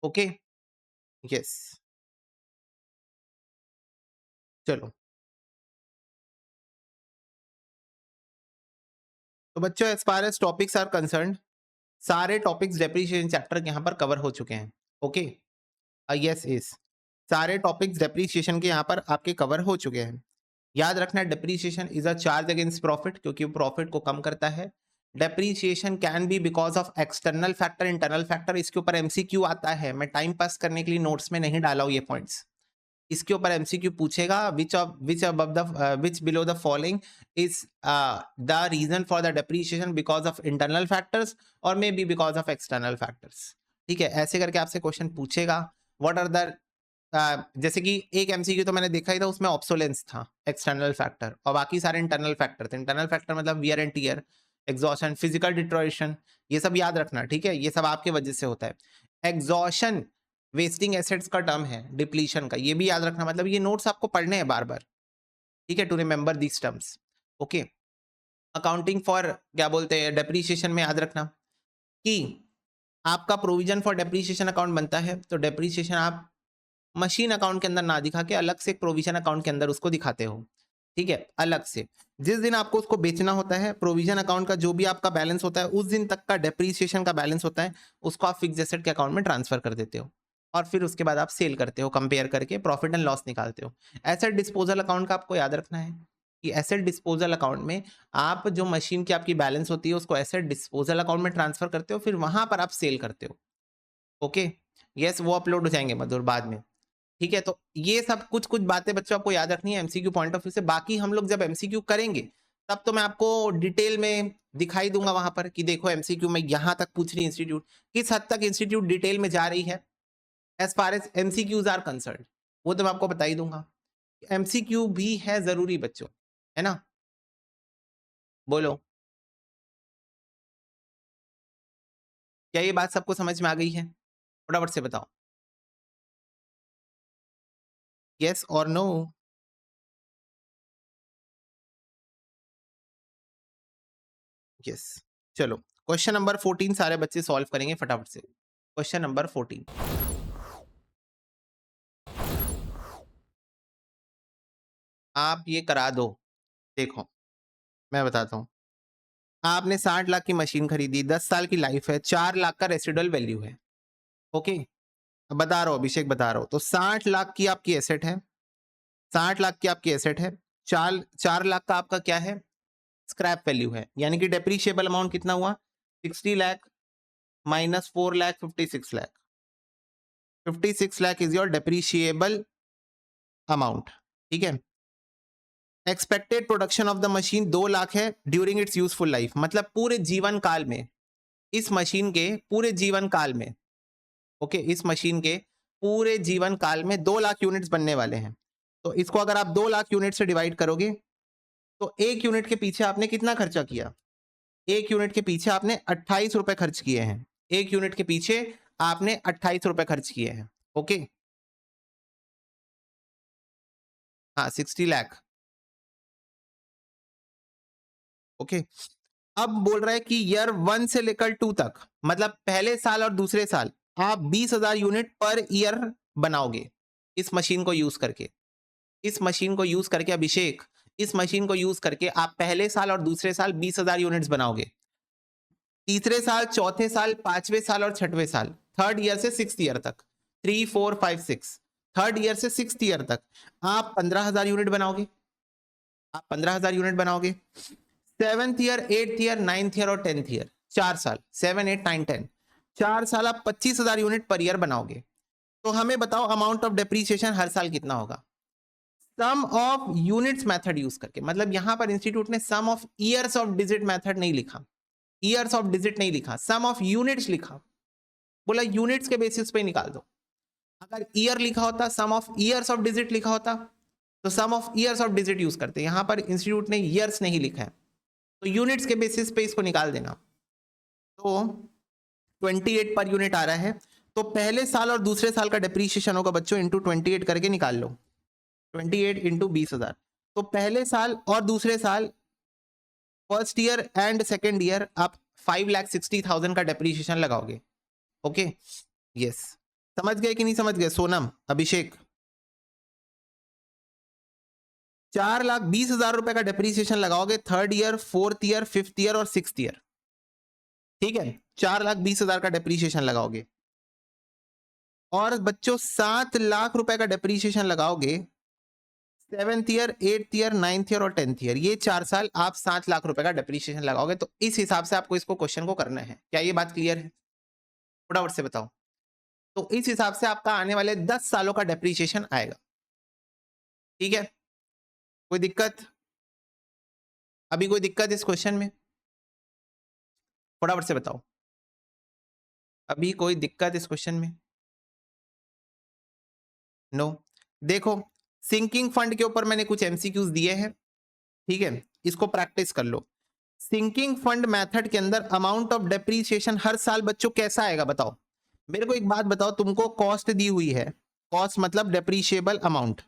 Speaker 1: ओके, यस, चलो। तो बच्चों as far as topics are concern, सारे टॉपिक्स डेप्रीशिएशन चैप्टर के यहाँ पर कवर हो चुके हैं। ओके, यस इज सारे टॉपिक्स डेप्रीशिएशन के यहाँ पर आपके कवर हो चुके हैं। याद रखना depreciation is a charge against profit, क्योंकि वो प्रॉफिट को कम करता है। Depreciation can be because of external factor, internal factor. इसके ऊपर एमसीक्यू आता है, मैं टाइम पास करने के लिए नोट्स में नहीं डाला हूं ये पॉइंट्स। इसके ऊपर एमसीक्यू पूछेगा, which below the following is the reason for the depreciation because of internal factors और may be because of external factors. ठीक है, ऐसे करके आपसे क्वेश्चन पूछेगा। व्हाट आर द जैसे कि एक एमसीक्यू तो मैंने देखा ही था, उसमें ऑब्सोलेंस था एक्सटर्नल फैक्टर, और बाकी सारे इंटरनल फैक्टर थे। इंटरनल फैक्टर मतलब wear and tear, exhaustion, physical deterioration, ये सब याद रखना, ठीक है, ये सब आपके वजह से होता है। एग्जॉशन वेस्टिंग एसेट्स का टर्म है, डिप्लीशन का, ये भी याद रखना, मतलब ये नोट्स आपको पढ़ने हैं बार बार, ठीक है, to remember these terms. Okay, accounting for क्या बोलते हैं डेप्रीशिएशन में याद रखना कि आपका प्रोविजन फॉर डेप्रीशिएशन अकाउंट बनता है, तो डेप्रीशिएशन आप मशीन अकाउंट के अंदर ना दिखा के अलग से एक प्रोविजन अकाउंट के अंदर उसको दिखाते हो, ठीक है, अलग से। जिस दिन आपको उसको बेचना होता है, प्रोविजन अकाउंट का जो भी आपका बैलेंस होता है, उस दिन तक का डेप्रीसिएशन का बैलेंस होता है, उसको आप फिक्स एसेट के अकाउंट में ट्रांसफर कर देते हो, और फिर उसके बाद आप सेल करते हो, कंपेयर करके प्रॉफिट एंड लॉस निकालते हो। एसेट डिस्पोजल अकाउंट का आपको याद रखना है कि एसेट डिस्पोजल अकाउंट में आप जो मशीन की आपकी बैलेंस होती है उसको एसेट डिस्पोजल अकाउंट में ट्रांसफर करते हो, फिर वहां पर आप सेल करते हो। ओके, यस, वो अपलोड हो जाएंगे मधुर बाद में, ठीक है। तो ये सब कुछ कुछ बातें बच्चों आपको याद रखनी है एमसीक्यू पॉइंट ऑफ व्यू से। बाकी हम लोग जब एमसीक्यू करेंगे तब तो मैं आपको डिटेल में दिखाई दूंगा वहां पर कि देखो एमसीक्यू में यहां तक पूछ रही इंस्टीट्यूट, किस हद तक इंस्टीट्यूट डिटेल में जा रही है as far as MCQs are concern, वो तो मैं आपको बता ही दूंगा। एमसीक्यू भी है जरूरी बच्चों, है ना, बोलो, क्या ये बात सबको समझ में आ गई है? फटाफट से बताओ, यस और नो। यस, चलो क्वेश्चन नंबर 14 सारे बच्चे सॉल्व करेंगे फटाफट से। क्वेश्चन नंबर 14, आप ये करा दो, देखो मैं बताता हूँ। आपने 60 लाख की मशीन खरीदी, 10 साल की लाइफ है, 4 लाख का रेसिडुअल वैल्यू है। ओके, अब बता रहा हूँ, अभिषेक बता रहा हूँ, तो 60 लाख की आपकी एसेट है, 60 लाख की आपकी एसेट है, 4 लाख का आपका क्या है, स्क्रैप वैल्यू है, यानी कि डेप्रीशिएबल अमाउंट कितना हुआ, 60 lakh minus 4 lakh 56 lakh, 56 lakh is your depreciable amount, ठीक है। Expected production of the machine 2 lakh है ड्यूरिंग इट्स यूजफुल लाइफ, मतलब पूरे जीवन काल में, इस मशीन के पूरे जीवन काल में, ओके, इस मशीन के पूरे जीवन काल में 2 लाख यूनिट्स बनने वाले हैं। तो इसको अगर आप 2 लाख यूनिट से डिवाइड करोगे तो एक यूनिट के पीछे आपने कितना खर्चा किया, एक यूनिट के पीछे आपने 28 रुपए खर्च किए हैं, एक यूनिट के पीछे आपने 28 रुपए खर्च किए हैं। ओके, हाँ 60 लाख। ओके, अब बोल रहा है कि ईयर 1 से लेकर 2 तक, मतलब पहले साल और दूसरे साल आप 20,000 यूनिट पर ईयर बनाओगे इस मशीन को यूज करके, इस मशीन को यूज करके अभिषेक, इस मशीन को यूज करके आप पहले साल और दूसरे साल 20,000 यूनिट्स बनाओगे, तीसरे साल, चौथे साल, पांचवें साल और छठवें साल, थर्ड ईयर से सिक्स ईयर तक, 3, 4, 5, 6, थर्ड ईयर से सिक्स ईयर तक आप 15,000 यूनिट बनाओगे, आप 15,000 यूनिट बनाओगे। Seventh year, eighth year, ninth year और 10th ईयर, 4 साल, 7, 8, 9, 10, 4 साल आप 25,000 यूनिट पर ईयर बनाओगे, तो हमें बताओ अमाउंट ऑफ डेप्रीसिएशन हर साल कितना होगा? Sum of units method use करके, मतलब यहां पर इंस्टीट्यूट ने sum of years of digit method नहीं लिखा, ईयर्स ऑफ डिजिट नहीं लिखा, सम ऑफ यूनिट्स लिखा, बोला यूनिट्स के बेसिस पे निकाल दो। अगर ईयर लिखा होता, sum of years of digit लिखा होता, तो sum of years of digit use करते। यहां पर इंस्टीट्यूट ने ईयर्स नहीं लिखा है, तो यूनिट्स के बेसिस पे इसको निकाल देना। तो 28 पर यूनिट आ रहा है, तो पहले साल और दूसरे साल का डेप्रीशिएशन होगा बच्चों, इंटू 28 करके निकाल लो, 28 इंटू 20,000। तो पहले साल और दूसरे साल, first year and second year, आप 5,60,000 का डेप्रीशिएशन लगाओगे। ओके, यस, समझ गए कि नहीं समझ गए? सोनम, अभिषेक, 4,20,000 रुपए का डेप्रीसिएशन लगाओगे third year, fourth year, fifth year और सिक्स्थ ईयर। ठीक है, 4,20,000 का डेप्रीसिएशन लगाओगे। और बच्चों 7 लाख रुपए का डेप्रीसिएशन लगाओगे seventh year, eighth year, ninth year और 10th ईयर। ये 4 साल आप 7 लाख रुपए का डेप्रीसिएशन लगाओगे। तो इस हिसाब से आपको इसको क्वेश्चन को करना है। क्या ये बात क्लियर है? फटाफट से बताओ। तो इस हिसाब से आपका आने वाले 10 सालों का डेप्रीसिएशन आएगा। ठीक है, कोई दिक्कत? अभी कोई दिक्कत इस क्वेश्चन में? फटाफट से बताओ, अभी कोई दिक्कत इस क्वेश्चन में? नो। देखो, सिंकिंग फंड के ऊपर मैंने कुछ एमसीक्यूज दिए हैं, ठीक है, इसको प्रैक्टिस कर लो। सिंकिंग फंड मेथड के अंदर अमाउंट ऑफ डेप्रीसिएशन हर साल बच्चों कैसा आएगा बताओ? मेरे को एक बात बताओ, तुमको कॉस्ट दी हुई है, कॉस्ट मतलब डेप्रीशिएबल अमाउंट,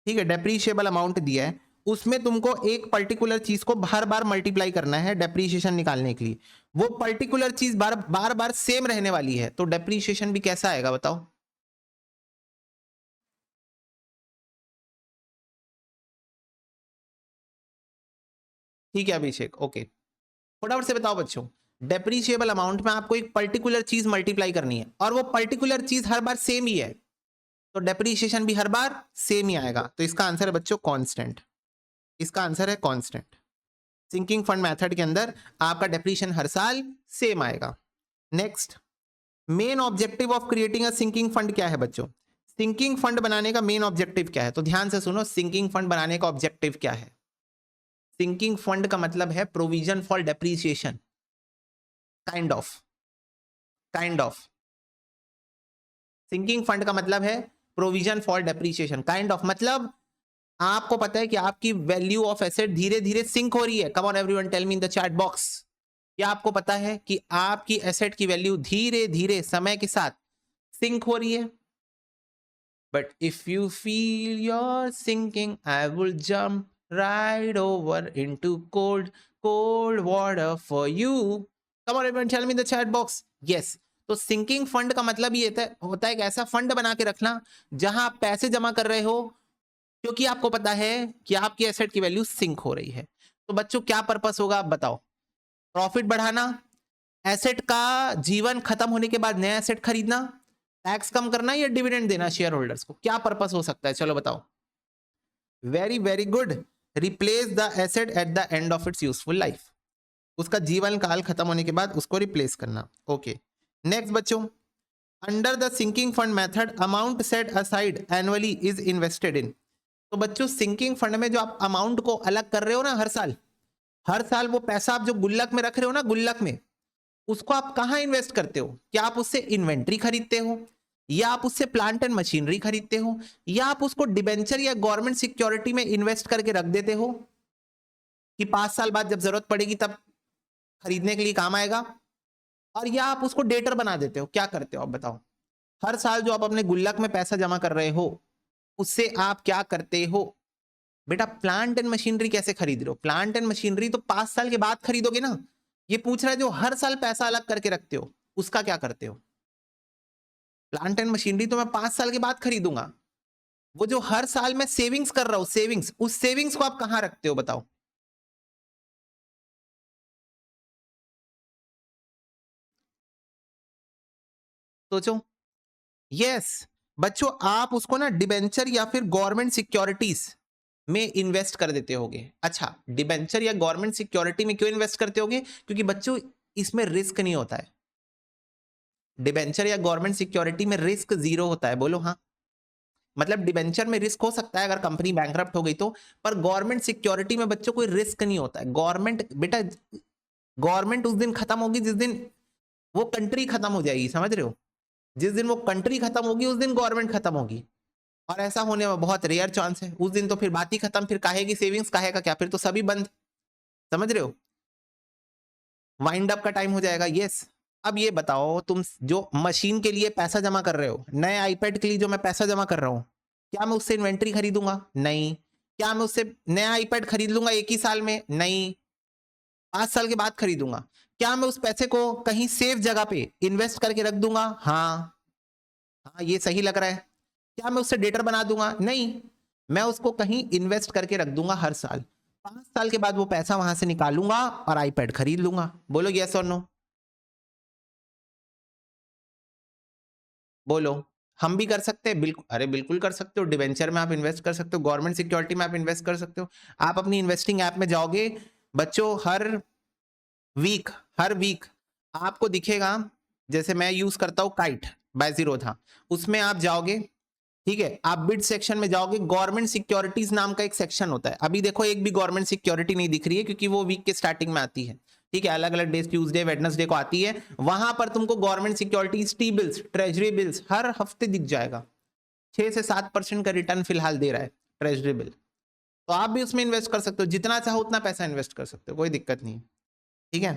Speaker 1: ठीक है, डेप्रीशिएबल अमाउंट दिया है, उसमें तुमको एक पर्टिकुलर चीज को बार बार मल्टीप्लाई करना है डेप्रीशिएशन निकालने के लिए। वो पर्टिकुलर चीज बार बार सेम रहने वाली है, तो डेप्रीशिएशन भी कैसा आएगा बताओ? ठीक है अभिषेक, ओके, फटाफट से बताओ बच्चों। डेप्रीशिएबल अमाउंट में आपको एक पर्टिकुलर चीज मल्टीप्लाई करनी है, और वो पर्टिकुलर चीज हर बार सेम ही है, तो डेप्रीशिएशन भी हर बार सेम ही आएगा। तो इसका आंसर है बच्चों कांस्टेंट, इसका आंसर है कांस्टेंट। सिंकिंग फंड मेथड के अंदर आपका डेप्रीशिएशन हर साल सेम आएगा। Next, main objective of creating a sinking fund क्या है बच्चों? सिंकिंग फंड बनाने का मेन ऑब्जेक्टिव क्या है? तो ध्यान से सुनो, सिंकिंग फंड बनाने का ऑब्जेक्टिव क्या है? सिंकिंग फंड का मतलब है provision for depreciation, kind of sinking fund का मतलब है provision for depreciation, kind of मतलब आपको पता है कि आपकी वैल्यू ऑफ एसेट धीरे धीरे सिंक हो रही है। Come on everyone, tell me in the chat box, क्या आपको पता है कि आपकी एसेट की वैल्यू धीरे धीरे समय के साथ सिंक हो रही है? But if you feel your sinking, I will jump right over into cold water for you. Come on everyone, tell me in the chat box. Yes, तो सिंकिंग फंड का मतलब ये होता है कि ऐसा फंड बना के रखना जहां आप पैसे जमा कर रहे हो क्योंकि आपको पता है कि आपकी एसेट की वैल्यू सिंक हो रही है। तो बच्चों क्या पर्पस होगा आप बताओ? प्रॉफिट बढ़ाना, एसेट का जीवन खत्म होने के बाद नया एसेट खरीदना, टैक्स कम करना, या डिविडेंड देना शेयर होल्डर्स को? क्या पर्पस हो सकता है, चलो बताओ। Very very good, replace the asset eight the end of its useful life, उसका जीवन काल खत्म होने के बाद उसको रिप्लेस करना। ओके, नेक्स्ट बच्चों, under the sinking fund method amount set aside annually is invested in. तो बच्चों सिंकिंग फंड में जो आप अमाउंट को अलग कर रहे हो ना हर साल वो पैसा आप जो गुल्लक में रख रहे हो ना, गुल्लक में, उसको आप कहां इन्वेस्ट करते हो? क्या आप उससे इन्वेंट्री खरीदते हो, या आप उससे प्लांट एंड मशीनरी खरीदते हो, या आप उसको डिबेंचर या गवर्नमेंट सिक्योरिटी में इन्वेस्ट करके रख देते हो कि 5 साल बाद जब जरूरत पड़ेगी तब खरीदने के लिए काम आएगा, और या आप उसको डेटर बना देते हो? क्या करते हो आप बताओ? हर साल जो आप अपने गुल्लक में पैसा जमा कर रहे हो उससे आप क्या करते हो? बेटा प्लांट एंड मशीनरी कैसे खरीद रहे हो? प्लांट एंड मशीनरी तो 5 साल के बाद खरीदोगे ना। ये पूछ रहा है जो हर साल पैसा अलग करके रखते हो उसका क्या करते हो? प्लांट एंड मशीनरी तो मैं 5 साल के बाद खरीदूंगा, वो जो हर साल मैं सेविंग्स कर रहा हूं, सेविंग्स, उस सेविंग्स को आप कहां रखते हो बताओ? सोचो। यस, बच्चों आप उसको ना डिबेंचर या फिर गवर्नमेंट सिक्योरिटीज में इन्वेस्ट कर देते होगे। अच्छा, डिबेंचर या गवर्नमेंट सिक्योरिटी में क्यों इन्वेस्ट करते होगे? क्योंकि बच्चों इसमें रिस्क नहीं होता है। डिबेंचर या गवर्नमेंट सिक्योरिटी में रिस्क जीरो होता है, बोलो हाँ। मतलब डिबेंचर में रिस्क हो सकता है अगर कंपनी बैंकरप्ट हो गई तो, पर गवर्नमेंट सिक्योरिटी में बच्चों कोई रिस्क नहीं होता है। गवर्नमेंट बेटा, गवर्नमेंट उस दिन खत्म होगी जिस दिन वो कंट्री खत्म हो जाएगी, समझ रहे हो? जिस दिन वो कंट्री खत्म होगी उस दिन गवर्नमेंट खत्म होगी, और ऐसा होने में बहुत रेयर चांस है। उस दिन तो फिर बात ही खत्म, फिर काहे की सेविंग्स, काहे का क्या, फिर तो सभी बंद, समझ रहे हो? वाइंड अप का टाइम हो जाएगा। यस। अब ये बताओ, तुम जो मशीन के लिए पैसा जमा कर रहे हो, नए आईपैड के लिए जो मैं पैसा जमा कर रहा हूं, क्या मैं उससे इन्वेंट्री खरीदूंगा? नहीं। क्या मैं उससे नया आईपैड खरीद लूंगा एक ही साल में? नहीं। 5 साल के बाद खरीदूंगा। क्या मैं उस पैसे को कहीं सेफ जगह पे इन्वेस्ट करके रख दूंगा? हाँ। हाँ, ये सही लग रहा है। क्या मैं उससे डेटर बना दूंगा? नहीं। मैं उसको कहीं इन्वेस्ट करके रख दूंगा हर साल। 5 साल के बाद वो पैसा वहां से निकालूंगा और आईपैड खरीद लूंगा। बोलो यस और नो। बोलो। हम भी कर सकते हैं, बिल्कुल, अरे बिल्कुल कर सकते हो। डिवेंचर में आप इन्वेस्ट कर सकते हो, गवर्नमेंट सिक्योरिटी में आप इन्वेस्ट कर सकते हो। आप अपनी इन्वेस्टिंग ऐप में जाओगे बच्चों, वीक हर वीक आपको दिखेगा, जैसे मैं यूज करता हूं काइट बाय जीरो था, उसमें आप जाओगे, ठीक है, आप बिड सेक्शन में जाओगे, गवर्नमेंट सिक्योरिटीज नाम का एक सेक्शन होता है। अभी देखो एक भी गवर्नमेंट सिक्योरिटी नहीं दिख रही है क्योंकि वो वीक के स्टार्टिंग में आती है, ठीक है, अलग अलग डेज, ट्यूसडे वेडनेसडे को आती है। वहां पर तुमको government securities, T bills, treasury bills हर हफ्ते दिख जाएगा। 6 से 7% का रिटर्न फिलहाल दे रहा है ट्रेजरी बिल। तो आप भी उसमें इन्वेस्ट कर सकते हो, जितना चाहो उतना पैसा इन्वेस्ट कर सकते हो, कोई दिक्कत नहीं, ठीक है।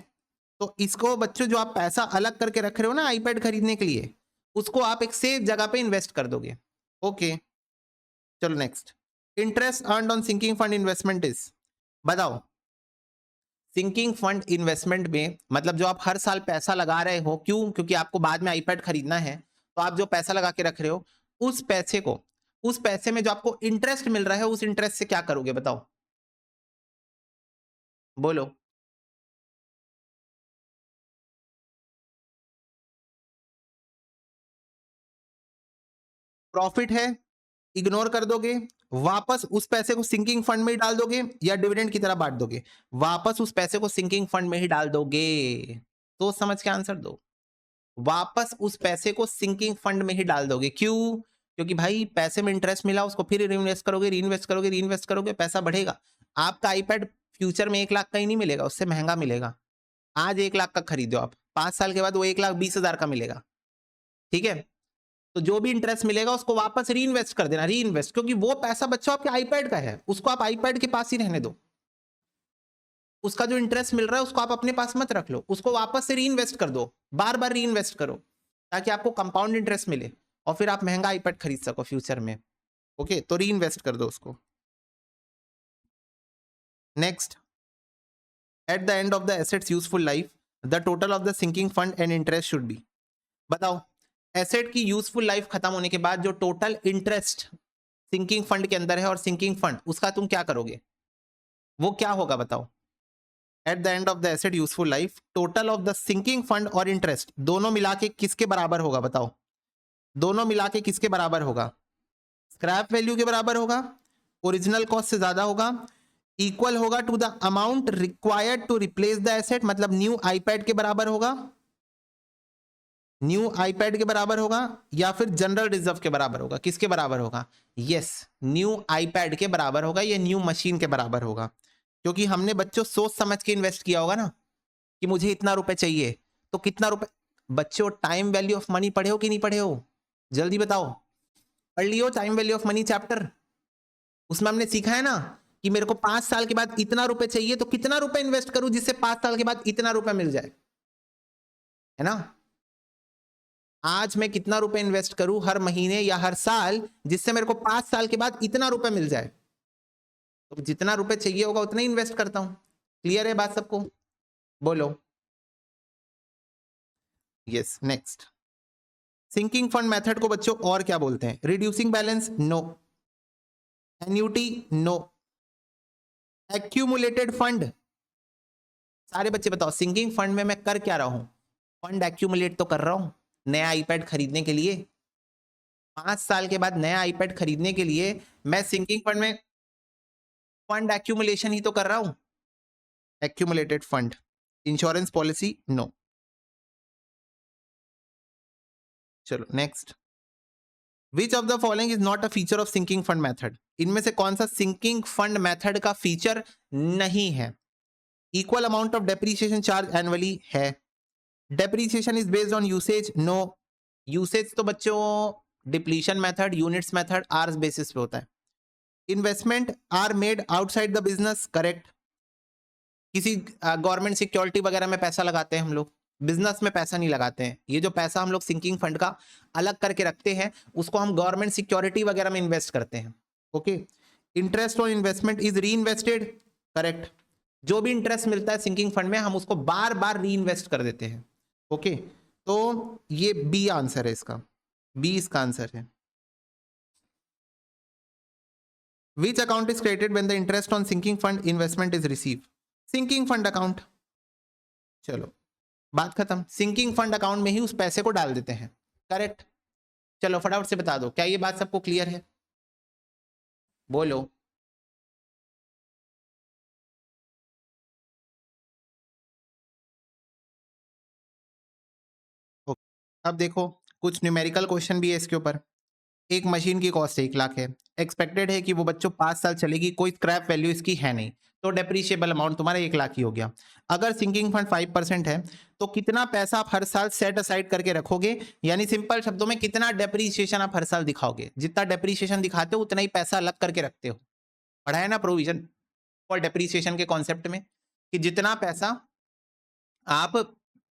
Speaker 1: तो इसको बच्चों, जो आप पैसा अलग करके रख रहे हो ना आईपैड खरीदने के लिए, उसको आप एक सेफ जगह पे इन्वेस्ट कर दोगे। ओके, चलो next. Interest earned on sinking fund investment is, बताओ। सिंकिंग फंड इन्वेस्टमेंट में मतलब जो आप हर साल पैसा लगा रहे हो, क्यों? क्योंकि आपको बाद में आईपैड खरीदना है, तो आप जो पैसा लगा के रख रहे हो, उस पैसे को, उस पैसे में जो आपको इंटरेस्ट मिल रहा है, उस इंटरेस्ट से क्या करोगे बताओ? बोलो। प्रॉफिट है, इग्नोर कर दोगे, वापस उस पैसे को सिंकिंग फंड में ही डाल दोगे, या डिविडेंड की तरह बांट दोगे? वापस उस पैसे को सिंकिंग फंड में ही डाल दोगे। तो समझ के आंसर दो। वापस उस पैसे को सिंकिंग फंड में ही डाल दोगे। क्यों? क्योंकि भाई पैसे में इंटरेस्ट मिला, उसको फिर रीइन्वेस्ट करोगे, रीइन्वेस्ट करोगे, रीइन्वेस्ट करोगे, पैसा बढ़ेगा। आपका आईपैड फ्यूचर में 1 लाख का ही नहीं मिलेगा, उससे महंगा मिलेगा। आज 1 लाख का खरीदो आप, 5 साल के बाद वो 1,20,000 का मिलेगा, ठीक है। तो जो भी इंटरेस्ट मिलेगा उसको वापस रीइन्वेस्ट कर देना, रीइन्वेस्ट, क्योंकि वो पैसा बच्चों आपके आईपैड का है, उसको आप आईपैड के पास ही रहने दो। उसका जो इंटरेस्ट मिल रहा है उसको आप अपने पास मत रख लो, उसको वापस से रीइन्वेस्ट कर दो, बार बार रीइन्वेस्ट करो, ताकि आपको कंपाउंड इंटरेस्ट मिले और फिर आप महंगा आईपैड खरीद सको फ्यूचर में। ओके, तो रीइन्वेस्ट कर दो उसको। Next, at the end of the assets useful life the total of the sinking fund and interest should be, बताओ। एसेट की यूजफुल लाइफ खत्म होने के बाद जो टोटल इंटरेस्ट सिंकिंग फंड के अंदर है और सिंकिंग फंड, उसका तुम क्या करोगे? वो क्या होगा बताओ? At the end of the asset useful life total of the sinking fund और इंटरेस्ट दोनों मिला के किसके बराबर होगा बताओ? दोनों मिला के किसके बराबर होगा? स्क्रैप वैल्यू के बराबर होगा, ओरिजिनल कॉस्ट से ज्यादा होगा, इक्वल होगा to the amount required to replace the asset, मतलब न्यू आईपैड के बराबर होगा, न्यू आईपैड के बराबर होगा, या फिर जनरल रिजर्व के बराबर होगा? किसके बराबर होगा? यस, न्यू आईपैड के बराबर होगा, या न्यू मशीन के बराबर होगा। क्योंकि हमने बच्चों सोच समझ के इन्वेस्ट किया होगा ना, कि मुझे इतना रुपए चाहिए, तो कितना रुपए। बच्चों टाइम वैल्यू ऑफ मनी पढ़े हो कि नहीं पढ़े हो? जल्दी बताओ। पढ़ लियो time value of money chapter? उसमें हमने सीखा है ना कि मेरे को 5 साल के बाद इतना रुपए चाहिए, तो कितना रुपए इन्वेस्ट करूं जिससे 5 साल के बाद इतना रुपए मिल जाए, है ना। आज मैं कितना रुपए इन्वेस्ट करूं हर महीने या हर साल, जिससे मेरे को 5 साल के बाद इतना रुपए मिल जाए। तो जितना रुपए चाहिए होगा उतना ही इन्वेस्ट करता हूं। क्लियर है बात सबको? बोलो। Yes, next. Sinking fund method को बच्चों और क्या बोलते हैं? Reducing balance, no. Annuity, no. Accumulated fund, सारे बच्चे बताओ सिंकिंग फंड में मैं कर क्या रहा हूं? फंड एक्यूमुलेट तो कर रहा हूं नया आईपैड खरीदने के लिए। 5 साल के बाद नया आईपैड खरीदने के लिए मैं सिंकिंग फंड में फंड एक्यूमुलेशन ही तो कर रहा हूं। Accumulated fund. Insurance policy, no. चलो next, which of the following is not a feature of sinking fund method, इनमें से कौन सा सिंकिंग फंड मेथड का फीचर नहीं है? Equal amount of depreciation charge annually है, depreciation is based on usage, no, usage तो बच्चों depletion method, units method, hours basis पे होता है, investment are made outside the business, correct, किसी गवर्नमेंट सिक्योरिटी वगैरह में पैसा लगाते हैं हम लोग, बिजनेस में पैसा नहीं लगाते हैं, ये जो पैसा हम लोग सिंकिंग फंड का अलग करके रखते हैं उसको हम गवर्नमेंट सिक्योरिटी वगैरह में इन्वेस्ट करते हैं, okay, interest on investment is री इन्वेस्टेड, करेक्ट, जो भी इंटरेस्ट मिलता है सिंकिंग फंड में हम उसको बार बार री इन्वेस्ट कर देते हैं, ओके, तो ये बी आंसर है इसका, बी इसका आंसर है। Which account is created when the interest on sinking fund investment is received? Sinking fund account. चलो बात खत्म, सिंकिंग फंड अकाउंट में ही उस पैसे को डाल देते हैं, करेक्ट। चलो फटाफट से बता दो, क्या ये बात सबको क्लियर है? बोलो। ओके, अब देखो कुछ न्यूमेरिकल क्वेश्चन भी है इसके ऊपर। एक मशीन की कॉस्ट 1 लाख है, एक्सपेक्टेड है कि वो बच्चों 5 साल चलेगी, कोई स्क्रैप वैल्यू इसकी है नहीं, तो डेप्रीशिएबल अमाउंट तुम्हारा 1 लाख ही हो गया। अगर सिंकिंग फंड 5% है तो कितना पैसा आप हर साल सेट असाइड करके रखोगे, यानी सिंपल शब्दों में कितना डेप्रीशिएशन आप हर साल दिखाओगे, जितना डेप्रीशिएशन दिखाते हो उतना ही पैसा अलग करके रखते हो। पढ़ा है ना प्रोविजन फॉर डेप्रीशिएशन के कॉन्सेप्ट में, कि जितना पैसा आप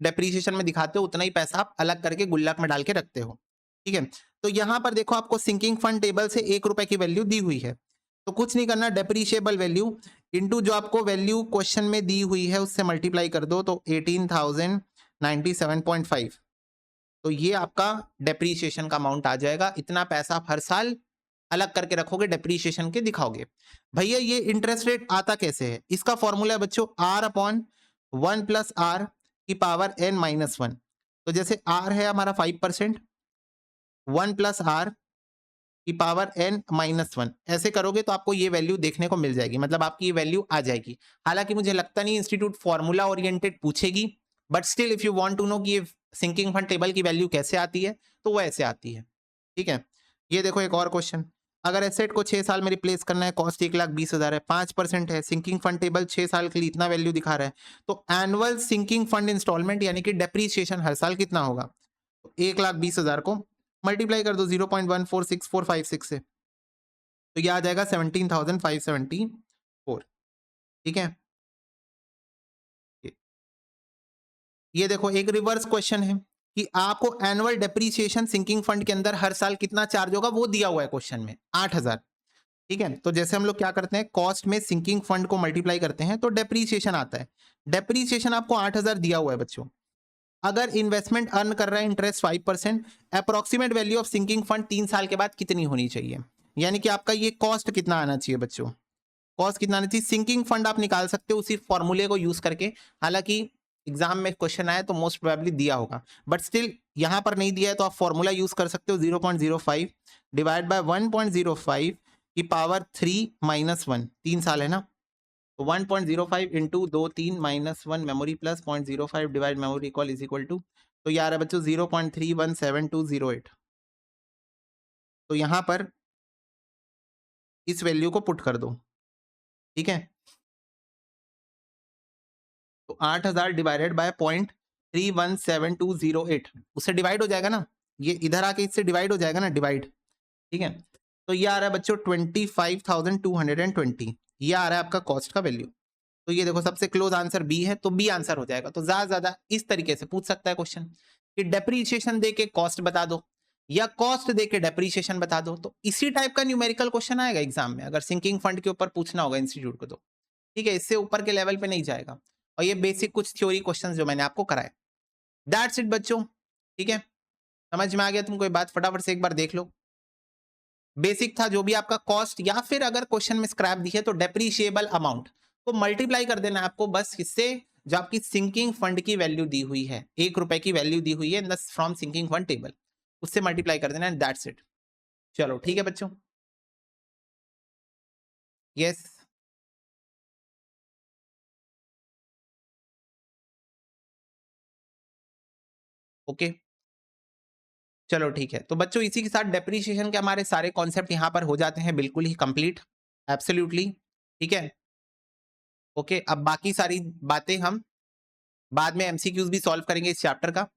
Speaker 1: डेप्रीशिएशन में दिखाते हो उतना ही पैसा आप अलग करके गुल्लक में डाल के रखते हो, ठीक है। तो यहां पर देखो आपको सिंकिंग फंड टेबल से 1 रुपए की वैल्यू दी हुई है, तो कुछ नहीं करना, डेप्रीशिएबल वैल्यू इनटू जो आपको वैल्यू क्वेश्चन में दी हुई है उससे मल्टीप्लाई कर दो, तो 18,097.5, तो ये आपका डेप्रीशिएशन का अमाउंट आ जाएगा। इतना पैसा आप हर साल अलग करके रखोगे, डेप्रीशिएशन के दिखाओगे। भैया ये इंटरेस्ट रेट आता कैसे है? इसका फॉर्मूला है बच्चों R/1 प्लस आर की पावर n-1। तो जैसे r है हमारा 5%, 1 प्लस आर की पावर n-1, ऐसे करोगे तो आपको ये वैल्यू देखने को मिल जाएगी, मतलब आपकी ये वैल्यू आ जाएगी। हालांकि मुझे लगता नहीं इंस्टीट्यूट फॉर्मूला ओरिएंटेड पूछेगी, but still if you want to know कि ये सिंकिंग फंड टेबल की वैल्यू कैसे आती है तो वो ऐसे आती है, ठीक है। ये देखो एक और क्वेश्चन, अगर एसेट को 6 साल में रिप्लेस करना है, कॉस्ट 1,20,000 है, 5% है, सिंकिंग फंड टेबल 6 साल के लिए इतना वैल्यू दिखा रहा है, तो एनुअल सिंकिंग फंड इंस्टॉलमेंट यानी कि डेप्रीशिएशन हर साल कितना होगा? 1,20,000 को मल्टीप्लाई कर दो 0.146456 से, तो ये आ जाएगा 17,574, ठीक है। ये देखो एक रिवर्स क्वेश्चन है कि आपको एनुअल डेप्रीशिएशन सिंकिंग फंड के अंदर हर साल कितना चार्ज होगा वो दिया हुआ है क्वेश्चन में, 8,000, ठीक है। तो जैसे हम लोग क्या करते हैं, कॉस्ट में सिंकिंग फंड को मल्टीप्लाई करते हैं तो डेप्रीशिएशन आता है। डेप्रीशिएशन आपको 8,000 दिया हुआ है बच्चों, अगर इन्वेस्टमेंट अर्न कर रहा है interest 5%, approximate value of sinking fund 3 साल के बाद कितनी होनी चाहिए, यानी कि आपका ये कॉस्ट कितना आना चाहिए बच्चों, कॉस्ट कितना आना चाहिए। सिंकिंग फंड आप निकाल सकते हो उसी फॉर्मूले को यूज करके, हालांकि एग्जाम में क्वेश्चन आया तो मोस्ट प्रोबेबली दिया होगा, बट स्टिल यहां पर नहीं दिया है तो आप फॉर्मूला यूज कर सकते हो, 0.05 डिवाइड बाय 1.05 की पावर 3-1, 3 साल है ना, तो 1.05 into 2 3-1 memory plus 0.05 divide memory equal is equal to, तो ये आ रहा है बच्चों 0.317208। तो यहां पर इस वैल्यू को पुट कर दो, ठीक है। तो 8,000 डिवाइडेड बाय 0.317208 उससे डिवाइड हो जाएगा ना, ये इधर आके इससे डिवाइड हो जाएगा ना, डिवाइड, ठीक है। तो ये आ रहा है बच्चों 25,220, ये आ रहा है आपका कॉस्ट का वैल्यू। तो ये देखो सबसे क्लोज आंसर बी है, तो बी आंसर हो जाएगा। तो ज्यादा ज्यादा इस तरीके से पूछ सकता है क्वेश्चन कि डेप्रीशिएशन दे के कॉस्ट बता दो या कॉस्ट दे के डेप्रीशिएशन बता दो, तो इसी टाइप का न्यूमेरिकल क्वेश्चन आएगा एग्जाम में अगर सिंकिंग फंड के ऊपर पूछना होगा इंस्टीट्यूट को तो, ठीक है। इससे ऊपर के लेवल पे नहीं जाएगा। और ये बेसिक कुछ थ्योरी क्वेश्चंस जो मैंने आपको कराए, दैट्स इट बच्चों, ठीक है। समझ में आ गया तुमको ये बात? फटाफट से एक बार देख लो, बेसिक था जो भी आपका कॉस्ट, या फिर अगर क्वेश्चन में स्क्रैप दी है तो डेप्रीशिएबल अमाउंट को मल्टीप्लाई कर देना आपको बस इससे, जो आपकी सिंकिंग फंड की वैल्यू दी हुई है, 1 रुपए की वैल्यू दी हुई है फ्रॉम सिंकिंग फंड टेबल, उससे मल्टीप्लाई कर देना, दैट्स इट। चलो ठीक है बच्चों, यस, ओके। चलो ठीक है। तो बच्चों इसी के साथ डेप्रिसिएशन के हमारे सारे कॉन्सेप्ट यहाँ पर हो जाते हैं बिल्कुल ही कंप्लीट, एब्सोल्यूटली, ठीक है? ओके, अब बाकी सारी बातें हम बाद में एमसीक्यूज़ भी सॉल्व करेंगे इस चैप्टर का,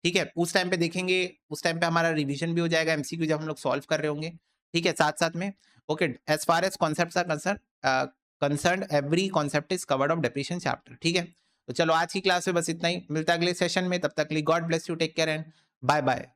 Speaker 1: ठीक है? उस टाइम पे देखेंगे, उस टाइम पे हमारा रिवीजन भी हो जाएगा एमसीक्यू जब हम लोग सॉल्व कर रहे होंगे, ठीक है? साथ-साथ में okay, as far as concepts are concerned every concept is covered of depreciation chapter, ठीक है? तो चलो आज की क्लास में बस इतना ही, मिलता है अगले सेशन में, तब तक के लिए God bless you, take care and bye-bye.